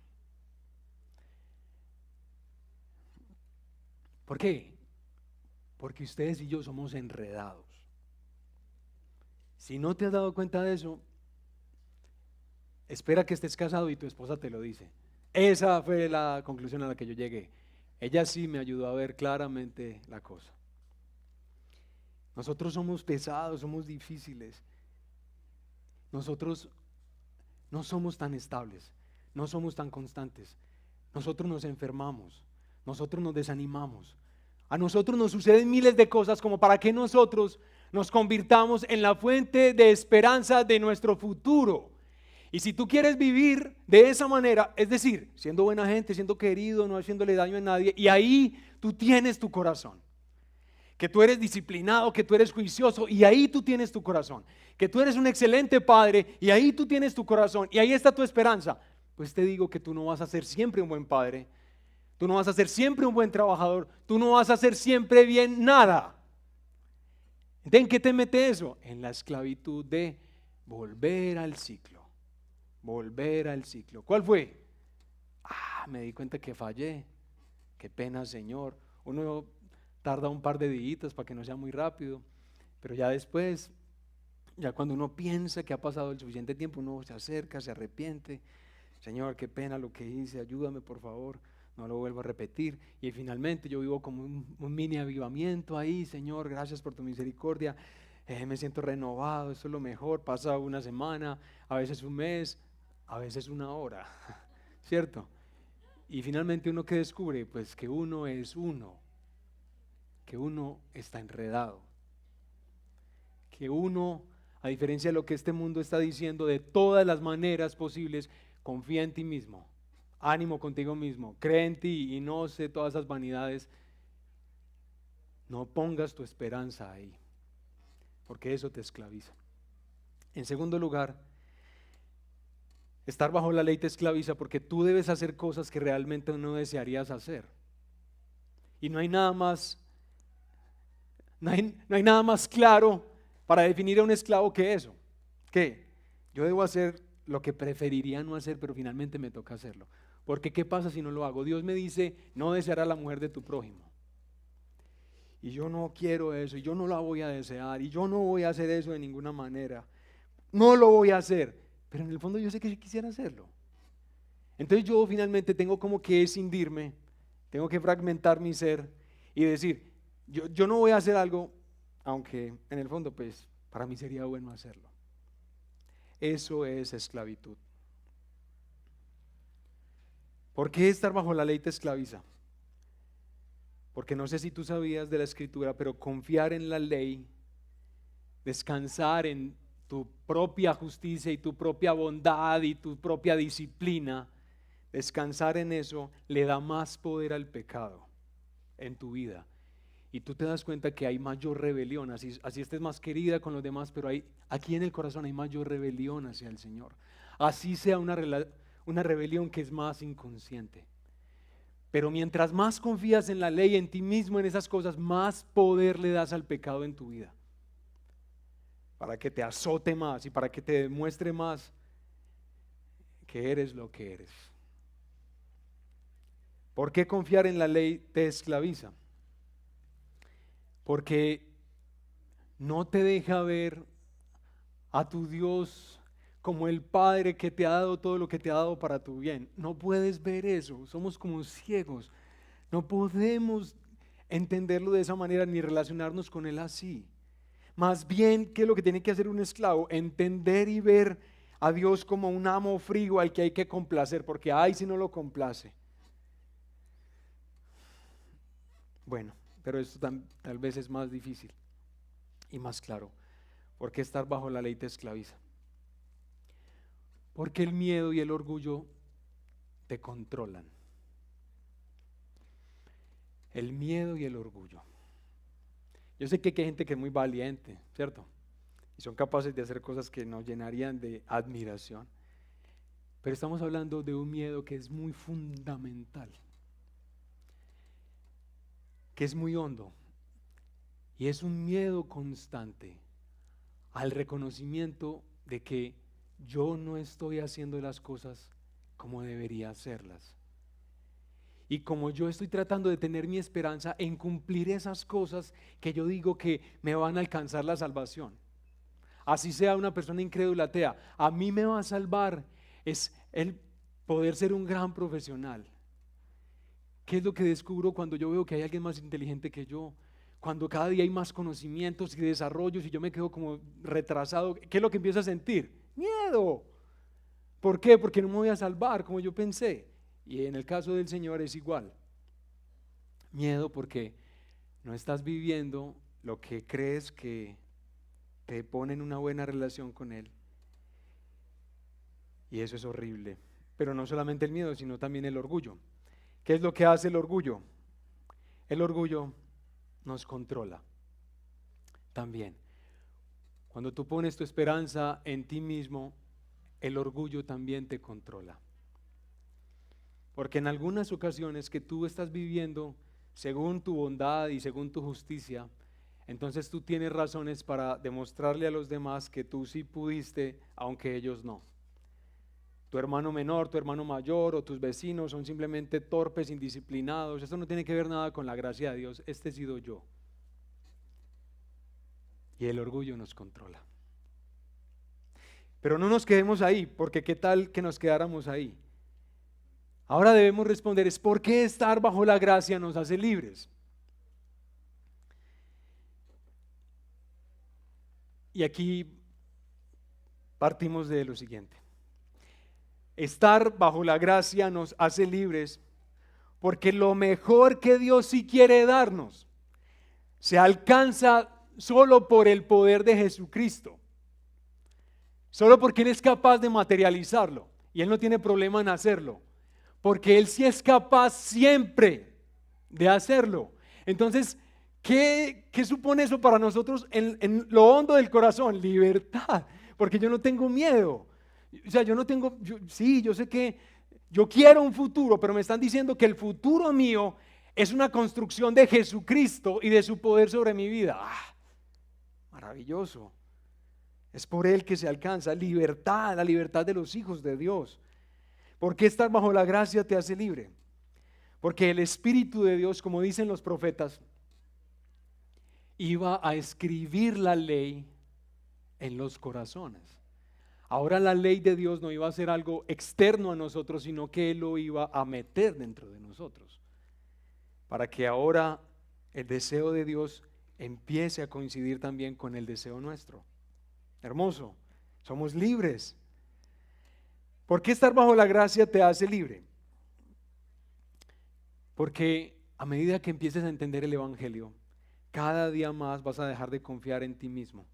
¿Por qué? Porque ustedes y yo somos enredados. Si no te has dado cuenta de eso, espera que estés casado y tu esposa te lo dice. Esa fue la conclusión a la que yo llegué. Ella sí me ayudó a ver claramente la cosa. Nosotros somos pesados, somos difíciles. Nosotros no somos tan estables, no somos tan constantes. Nosotros nos enfermamos, nosotros nos desanimamos. A nosotros nos suceden miles de cosas como para que nosotros nos convirtamos en la fuente de esperanza de nuestro futuro. Y si tú quieres vivir de esa manera, es decir, siendo buena gente, siendo querido, no haciéndole daño a nadie, y ahí tú tienes tu corazón. que tú eres disciplinado, que tú eres juicioso y ahí tú tienes tu corazón, que tú eres un excelente padre y ahí tú tienes tu corazón y ahí está tu esperanza, pues te digo que tú no vas a ser siempre un buen padre, tú no vas a ser siempre un buen trabajador, tú no vas a hacer siempre bien nada. ¿En qué te mete eso? En la esclavitud de volver al ciclo, volver al ciclo. ¿Cuál fue? Me di cuenta que fallé, qué pena, Señor. Uno tarda un par de días para que no sea muy rápido, pero ya después, ya cuando uno piensa que ha pasado el suficiente tiempo, uno se acerca, se arrepiente. Señor, qué pena lo que hice, ayúdame por favor, no lo vuelvo a repetir. Y finalmente yo vivo como un mini avivamiento ahí. Señor, gracias por tu misericordia, me siento renovado, esto es lo mejor. Pasa una semana, a veces un mes, a veces una hora, ¿cierto? Y finalmente uno que descubre, pues que uno es uno, que uno está enredado, que uno, a diferencia de lo que este mundo está diciendo, de todas las maneras posibles, confía en ti mismo, ánimo contigo mismo, cree en ti y no sé todas esas vanidades. No pongas tu esperanza ahí, porque eso te esclaviza. En segundo lugar, estar bajo la ley te esclaviza porque tú debes hacer cosas que realmente no desearías hacer. Y no hay nada más, no hay nada más claro para definir a un esclavo que eso. ¿Qué? Yo debo hacer lo que preferiría no hacer, pero finalmente me toca hacerlo. Porque ¿qué pasa si no lo hago? Dios me dice, no desearás a la mujer de tu prójimo. Y yo no quiero eso, y yo no la voy a desear, y yo no voy a hacer eso de ninguna manera. No lo voy a hacer, pero en el fondo yo sé que quisiera hacerlo. Entonces yo finalmente tengo como que escindirme, tengo que fragmentar mi ser y decir, yo no voy a hacer algo, aunque en el fondo pues para mí sería bueno hacerlo. Eso es esclavitud. ¿Por qué estar bajo la ley te esclaviza? Porque no sé si tú sabías de la escritura, pero confiar en la ley, descansar en tu propia justicia y tu propia bondad y tu propia disciplina, descansar en eso le da más poder al pecado en tu vida. Y tú te das cuenta que hay mayor rebelión, así estés más querida con los demás, pero aquí en el corazón hay mayor rebelión hacia el Señor. Así sea una rebelión que es más inconsciente. Pero mientras más confías en la ley, en ti mismo, en esas cosas, más poder le das al pecado en tu vida. Para que te azote más y para que te demuestre más que eres lo que eres. ¿Por qué confiar en la ley te esclaviza? Porque no te deja ver a tu Dios como el Padre que te ha dado todo lo que te ha dado para tu bien. No puedes ver eso, somos como ciegos. No podemos entenderlo de esa manera ni relacionarnos con Él así. Más bien, ¿qué es lo que tiene que hacer un esclavo? Entender y ver a Dios como un amo frío al que hay que complacer, porque ay si no lo complace. Bueno, pero esto tal vez es más difícil y más claro. ¿Por qué estar bajo la ley te esclaviza? Porque el miedo y el orgullo te controlan. El miedo y el orgullo. Yo sé que hay gente que es muy valiente, ¿cierto? Y son capaces de hacer cosas que nos llenarían de admiración. Pero estamos hablando de un miedo que es muy fundamental, que es muy hondo. Y es un miedo constante al reconocimiento de que yo no estoy haciendo las cosas como debería hacerlas. Y como yo estoy tratando de tener mi esperanza en cumplir esas cosas que yo digo que me van a alcanzar la salvación. Así sea una persona incrédula atea, a mí me va a salvar es el poder ser un gran profesional. ¿Qué es lo que descubro cuando yo veo que hay alguien más inteligente que yo? Cuando cada día hay más conocimientos y desarrollos y yo me quedo como retrasado, ¿qué es lo que empiezo a sentir? Miedo. ¿Por qué? Porque no me voy a salvar como yo pensé. Y en el caso del Señor es igual. Miedo porque no estás viviendo lo que crees que te pone en una buena relación con Él. Y eso es horrible. Pero no solamente el miedo, sino también el orgullo. ¿Qué es lo que hace el orgullo? El orgullo nos controla también. Cuando tú pones tu esperanza en ti mismo, el orgullo también te controla. Porque en algunas ocasiones que tú estás viviendo según tu bondad y según tu justicia, entonces tú tienes razones para demostrarle a los demás que tú sí pudiste, aunque ellos no. Tu hermano menor, tu hermano mayor o tus vecinos son simplemente torpes, indisciplinados. Esto no tiene que ver nada con la gracia de Dios. Este he sido yo. Y el orgullo nos controla. Pero no nos quedemos ahí, porque ¿qué tal que nos quedáramos ahí? Ahora debemos responder, es ¿por qué estar bajo la gracia nos hace libres? Y aquí partimos de lo siguiente. Estar bajo la gracia nos hace libres porque lo mejor que Dios sí quiere darnos se alcanza solo por el poder de Jesucristo. Solo porque Él es capaz de materializarlo y Él no tiene problema en hacerlo. Porque Él sí es capaz siempre de hacerlo. Entonces, ¿qué supone eso para nosotros en lo hondo del corazón? Libertad, porque yo no tengo miedo. O sea, yo sé que yo quiero un futuro, pero me están diciendo que el futuro mío es una construcción de Jesucristo y de su poder sobre mi vida. Maravilloso. Es por Él que se alcanza libertad, la libertad de los hijos de Dios. ¿Por qué estar bajo la gracia te hace libre? Porque el Espíritu de Dios, como dicen los profetas, iba a escribir la ley en los corazones. Ahora la ley de Dios no iba a ser algo externo a nosotros, sino que Él lo iba a meter dentro de nosotros. Para que ahora el deseo de Dios empiece a coincidir también con el deseo nuestro. Hermoso, somos libres. ¿Por qué estar bajo la gracia te hace libre? Porque a medida que empieces a entender el Evangelio, cada día más vas a dejar de confiar en ti mismo.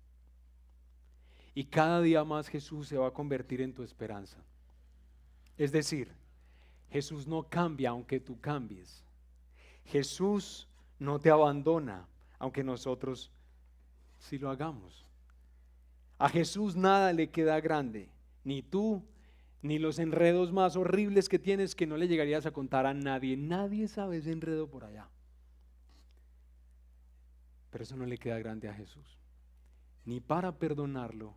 Y cada día más Jesús se va a convertir en tu esperanza. Es decir, Jesús no cambia aunque tú cambies. Jesús no te abandona aunque nosotros sí lo hagamos. A Jesús nada le queda grande, ni tú, ni los enredos más horribles que tienes que no le llegarías a contar a nadie. Nadie sabe ese enredo por allá. Pero eso no le queda grande a Jesús, ni para perdonarlo,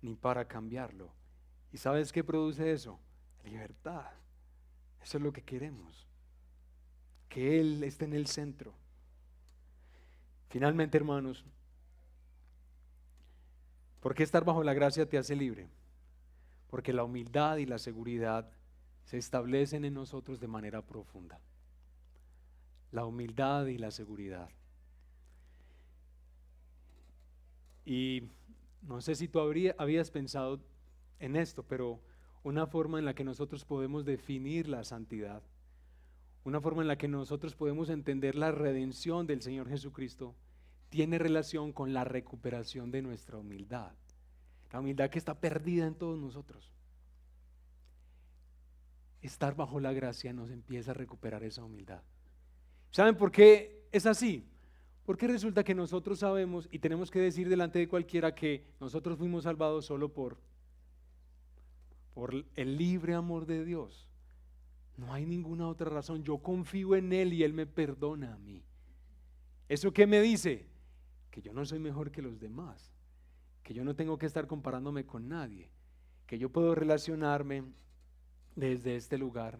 ni para cambiarlo. ¿Y sabes qué produce eso? Libertad. Eso es lo que queremos, que Él esté en el centro. Finalmente, hermanos, ¿por qué estar bajo la gracia te hace libre? Porque la humildad y la seguridad se establecen en nosotros de manera profunda. La humildad y la seguridad. Y no sé si tú habías pensado en esto, pero una forma en la que nosotros podemos definir la santidad, una forma en la que nosotros podemos entender la redención del Señor Jesucristo, tiene relación con la recuperación de nuestra humildad. La humildad que está perdida en todos nosotros. Estar bajo la gracia nos empieza a recuperar esa humildad. ¿Saben por qué es así? Porque resulta que nosotros sabemos y tenemos que decir delante de cualquiera que nosotros fuimos salvados solo por el libre amor de Dios. No hay ninguna otra razón. Yo confío en Él y Él me perdona a mí. ¿Eso qué me dice? Que yo no soy mejor que los demás, que yo no tengo que estar comparándome con nadie, que yo puedo relacionarme desde este lugar.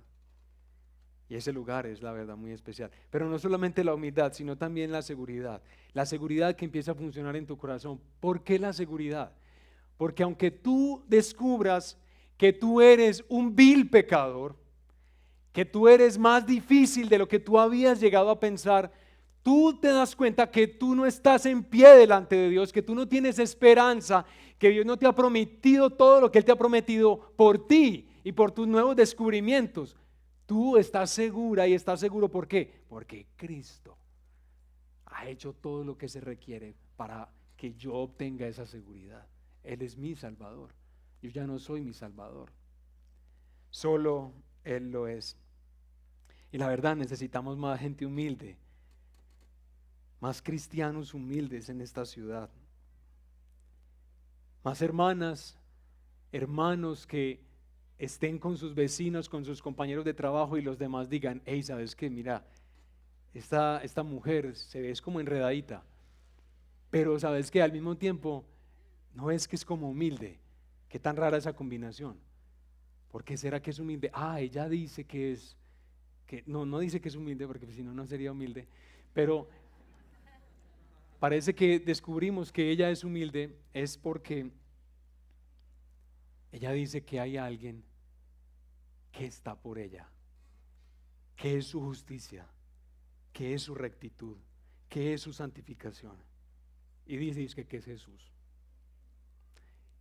Y ese lugar es la verdad muy especial. Pero no solamente la humildad, sino también la seguridad. La seguridad que empieza a funcionar en tu corazón. ¿Por qué la seguridad? Porque aunque tú descubras que tú eres un vil pecador, que tú eres más difícil de lo que tú habías llegado a pensar, tú te das cuenta que tú no estás en pie delante de Dios, que tú no tienes esperanza, que Dios no te ha prometido todo lo que Él te ha prometido por ti y por tus nuevos descubrimientos. Tú estás segura y estás seguro, ¿por qué? Porque Cristo ha hecho todo lo que se requiere para que yo obtenga esa seguridad. Él es mi Salvador. Yo ya no soy mi Salvador. Solo Él lo es. Y la verdad, necesitamos más gente humilde más cristianos humildes en esta ciudad, más hermanas, hermanos que estén con sus vecinos, con sus compañeros de trabajo y los demás digan, hey, ¿sabes qué? Mira, esta mujer se ve es como enredadita, pero ¿sabes qué? Al mismo tiempo, no es que es como humilde. Qué tan rara esa combinación. ¿Por qué será que es humilde? Ah, ella dice que es, que no dice que es humilde porque si no, no sería humilde, pero parece que descubrimos que ella es humilde es porque ella dice que hay alguien que está por ella, que es su justicia, que es su rectitud, que es su santificación. Y dice que es Jesús.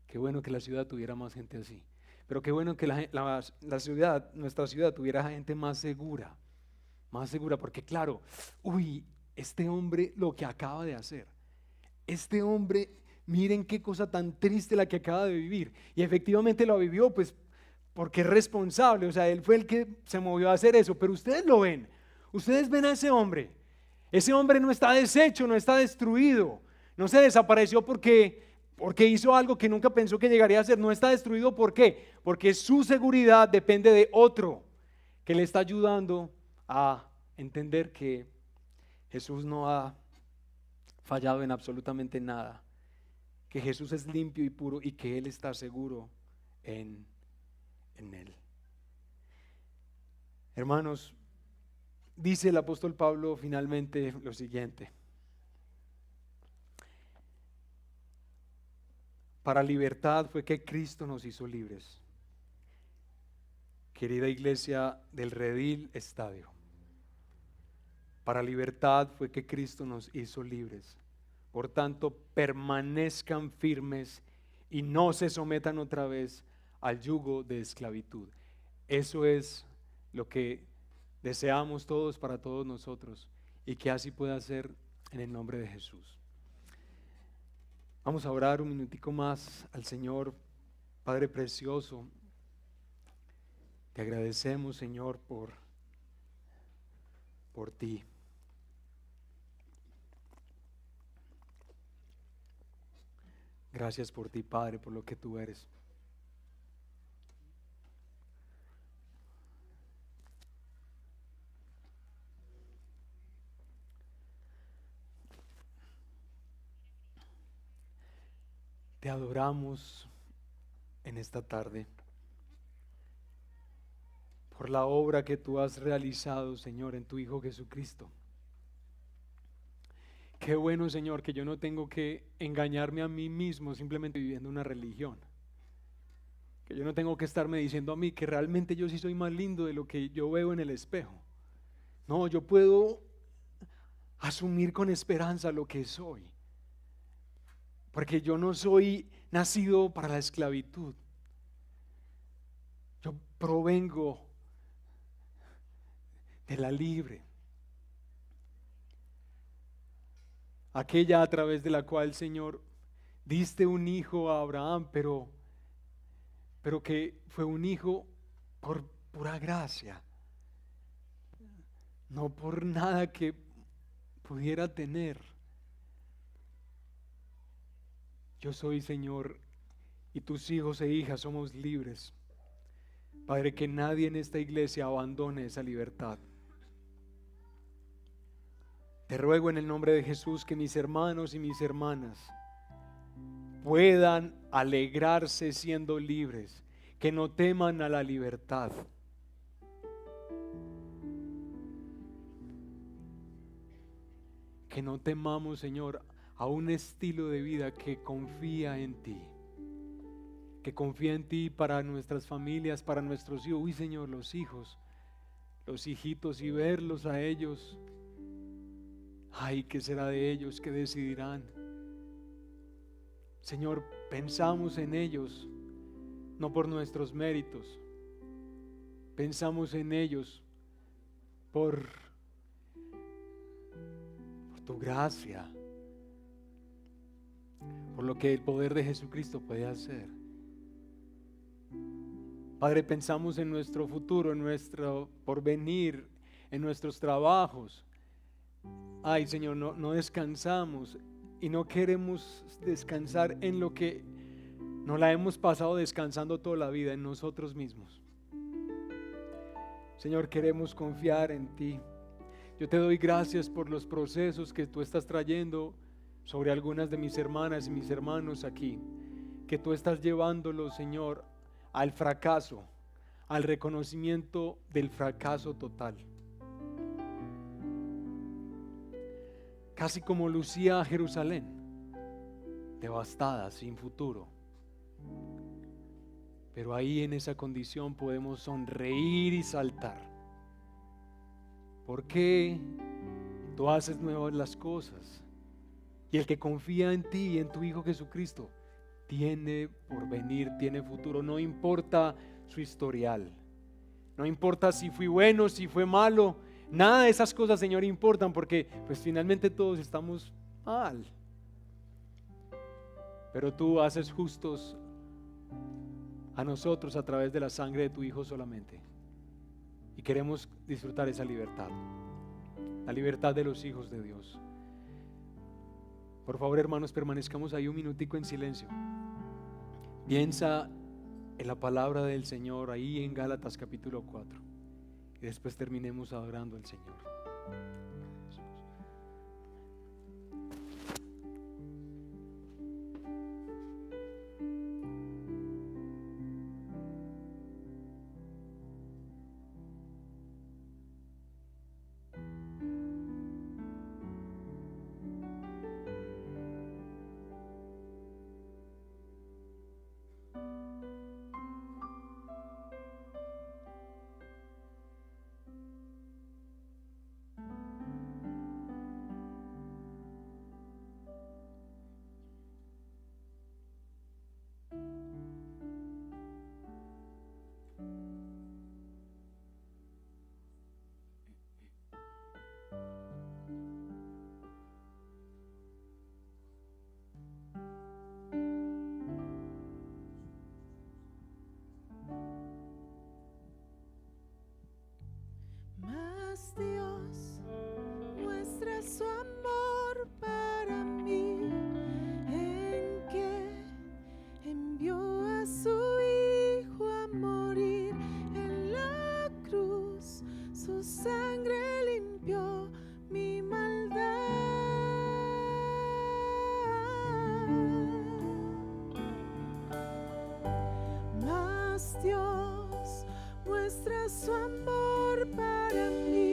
Qué bueno que la ciudad tuviera más gente así. Pero qué bueno que la ciudad, nuestra ciudad tuviera gente más segura, porque claro, este hombre lo que acaba de hacer, este hombre, miren qué cosa tan triste la que acaba de vivir, y efectivamente lo vivió pues porque es responsable, o sea, él fue el que se movió a hacer eso, pero ustedes lo ven, ustedes ven a ese hombre no está deshecho, no está destruido, no se desapareció porque hizo algo que nunca pensó que llegaría a hacer, no está destruido. ¿Por qué? Porque su seguridad depende de otro que le está ayudando a entender que Jesús no ha fallado en absolutamente nada, que Jesús es limpio y puro y que Él está seguro en Él. Hermanos, dice el apóstol Pablo finalmente lo siguiente: para libertad fue que Cristo nos hizo libres. Querida iglesia del Redil Estadio, para libertad fue que Cristo nos hizo libres. Por tanto, permanezcan firmes y no se sometan otra vez al yugo de esclavitud. Eso es lo que deseamos todos para todos nosotros, y que así pueda ser en el nombre de Jesús. Vamos a orar un minutico más al Señor. Padre precioso, te agradecemos, Señor, por ti. Gracias por ti, Padre, por lo que tú eres. Te adoramos en esta tarde por la obra que tú has realizado, Señor, en tu Hijo Jesucristo. Qué bueno, Señor, que yo no tengo que engañarme a mí mismo simplemente viviendo una religión. Que yo no tengo que estarme diciendo a mí que realmente yo sí soy más lindo de lo que yo veo en el espejo. No, yo puedo asumir con esperanza lo que soy. Porque yo no soy nacido para la esclavitud. Yo provengo de la libre. Aquella a través de la cual, Señor, diste un hijo a Abraham, pero que fue un hijo por pura gracia. No por nada que pudiera tener. Yo soy, Señor, y tus hijos e hijas somos libres. Padre, que nadie en esta iglesia abandone esa libertad. Te ruego en el nombre de Jesús que mis hermanos y mis hermanas puedan alegrarse siendo libres, que no teman a la libertad. Que no temamos, Señor, a un estilo de vida que confía en ti, que confía en ti para nuestras familias, para nuestros hijos. Uy, Señor, los hijos, los hijitos, y verlos a ellos. Ay, ¿qué será de ellos? ¿Qué decidirán? Señor, pensamos en ellos, no por nuestros méritos, pensamos en ellos por tu gracia, por lo que el poder de Jesucristo puede hacer. Padre, pensamos en nuestro futuro, en nuestro porvenir, en nuestros trabajos, ay Señor, no descansamos y no queremos descansar en lo que nos la hemos pasado descansando toda la vida, en nosotros mismos. Señor, queremos confiar en ti. Yo te doy gracias por los procesos que tú estás trayendo sobre algunas de mis hermanas y mis hermanos aquí, que tú estás llevándolos, Señor, al fracaso, al reconocimiento del fracaso total. Casi como lucía Jerusalén, devastada, sin futuro. Pero ahí en esa condición podemos sonreír y saltar. Porque tú haces nuevas las cosas. Y el que confía en ti y en tu Hijo Jesucristo tiene porvenir, tiene futuro. No importa su historial. No importa si fui bueno, si fue malo. Nada de esas cosas, Señor, importan, porque pues finalmente todos estamos mal. Pero tú haces justos a nosotros a través de la sangre de tu Hijo solamente. Y queremos disfrutar esa libertad, la libertad de los hijos de Dios. Por favor, hermanos, permanezcamos ahí un minutico en silencio. Piensa en la palabra del Señor ahí en Gálatas capítulo 4 y después terminemos adorando al Señor. Dios muestra su amor para mí, en que envió a su Hijo a morir en la cruz. Su sangre limpió mi maldad. Mas Dios muestra su amor para mí,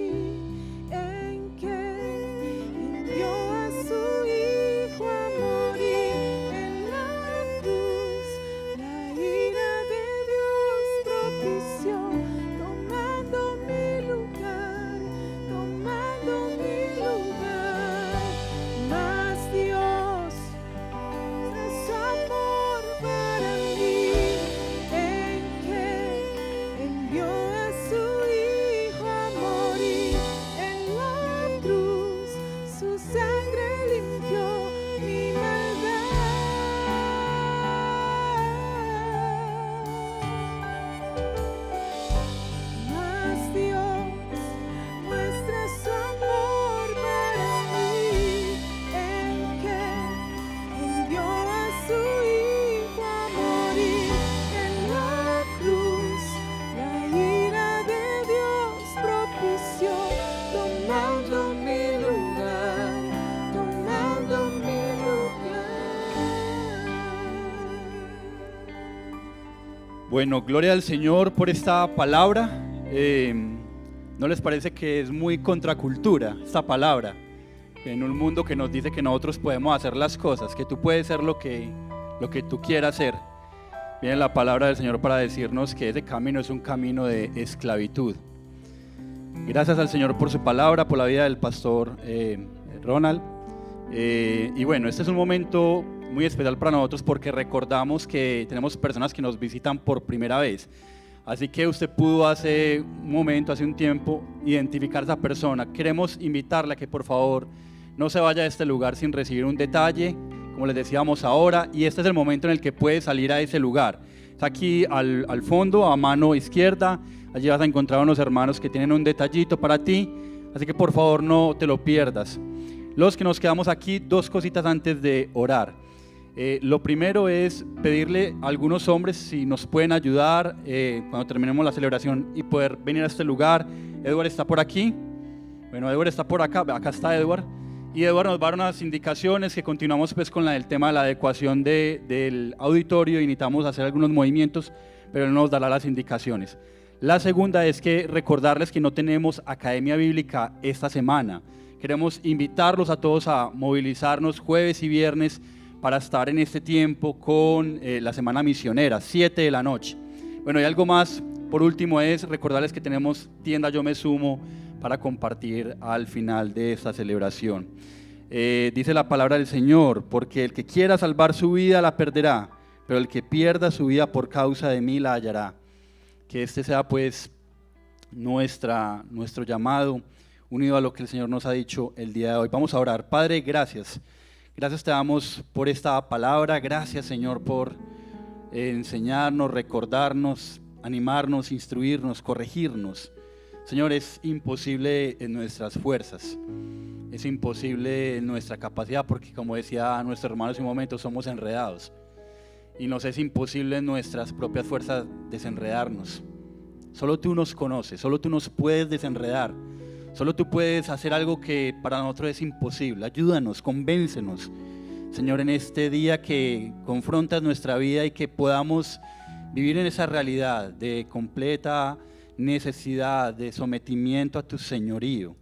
Bueno, gloria al Señor por esta palabra. ¿No les parece que es muy contracultura esta palabra? En un mundo que nos dice que nosotros podemos hacer las cosas, que tú puedes ser lo que tú quieras ser. Viene la palabra del Señor para decirnos que ese camino es un camino de esclavitud. Gracias al Señor por su palabra, por la vida del pastor Ronald. Y bueno, este es un momento muy especial para nosotros porque recordamos que tenemos personas que nos visitan por primera vez. Así que usted pudo hace un momento, hace un tiempo, identificar a esa persona. Queremos invitarla a que por favor no se vaya de este lugar sin recibir un detalle, como les decíamos ahora, y este es el momento en el que puede salir a ese lugar. Está aquí al fondo, a mano izquierda, allí vas a encontrar unos hermanos que tienen un detallito para ti. Así que por favor no te lo pierdas. Los que nos quedamos aquí, 2 cositas antes de orar. Lo primero es pedirle a algunos hombres si nos pueden ayudar cuando terminemos la celebración y poder venir a este lugar. Edward está por aquí. Bueno, Edward está por acá. Acá está Edward. Y Edward nos va a dar unas indicaciones que continuamos pues con el tema de la adecuación del auditorio y necesitamos hacer algunos movimientos, pero él nos dará las indicaciones. La segunda es que recordarles que no tenemos Academia Bíblica esta semana. Queremos invitarlos a todos a movilizarnos jueves y viernes para estar en este tiempo con la Semana Misionera, 7 de la noche. Bueno, y algo más, por último, es recordarles que tenemos tienda Yo Me Sumo para compartir al final de esta celebración. Dice la palabra del Señor, porque el que quiera salvar su vida la perderá, pero el que pierda su vida por causa de mí la hallará. Que este sea pues nuestro llamado, unido a lo que el Señor nos ha dicho el día de hoy. Vamos a orar. Padre, gracias. Gracias te damos por esta palabra. Gracias, Señor, por enseñarnos, recordarnos, animarnos, instruirnos, corregirnos. Señor, es imposible en nuestras fuerzas, es imposible en nuestra capacidad, porque como decía nuestro hermano hace un momento, somos enredados y nos es imposible en nuestras propias fuerzas desenredarnos. Solo tú nos conoces, solo tú nos puedes desenredar, solo tú puedes hacer algo que para nosotros es imposible. Ayúdanos, convéncenos, Señor, en este día que confrontas nuestra vida y que podamos vivir en esa realidad de completa necesidad, de sometimiento a tu señorío.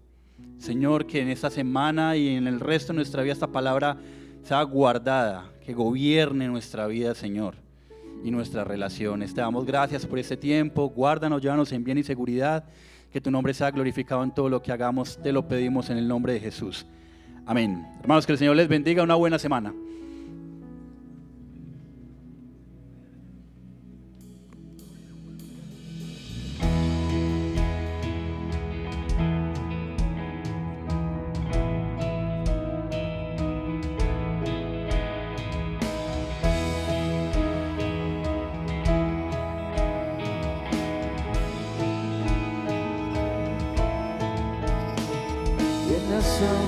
Señor, que en esta semana y en el resto de nuestra vida esta palabra sea guardada, que gobierne nuestra vida, Señor, y nuestras relaciones. Te damos gracias por este tiempo. Guárdanos, llévanos en bien y seguridad. Que tu nombre sea glorificado en todo lo que hagamos. Te lo pedimos en el nombre de Jesús. Amén. Hermanos, que el Señor les bendiga. Una buena semana.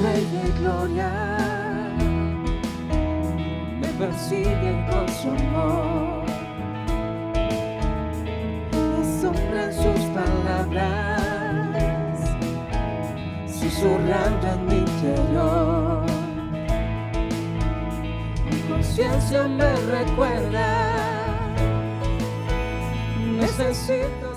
Rey de gloria, me persiguen con su amor, me asombran sus palabras, susurrando en mi interior. Mi conciencia me recuerda, necesito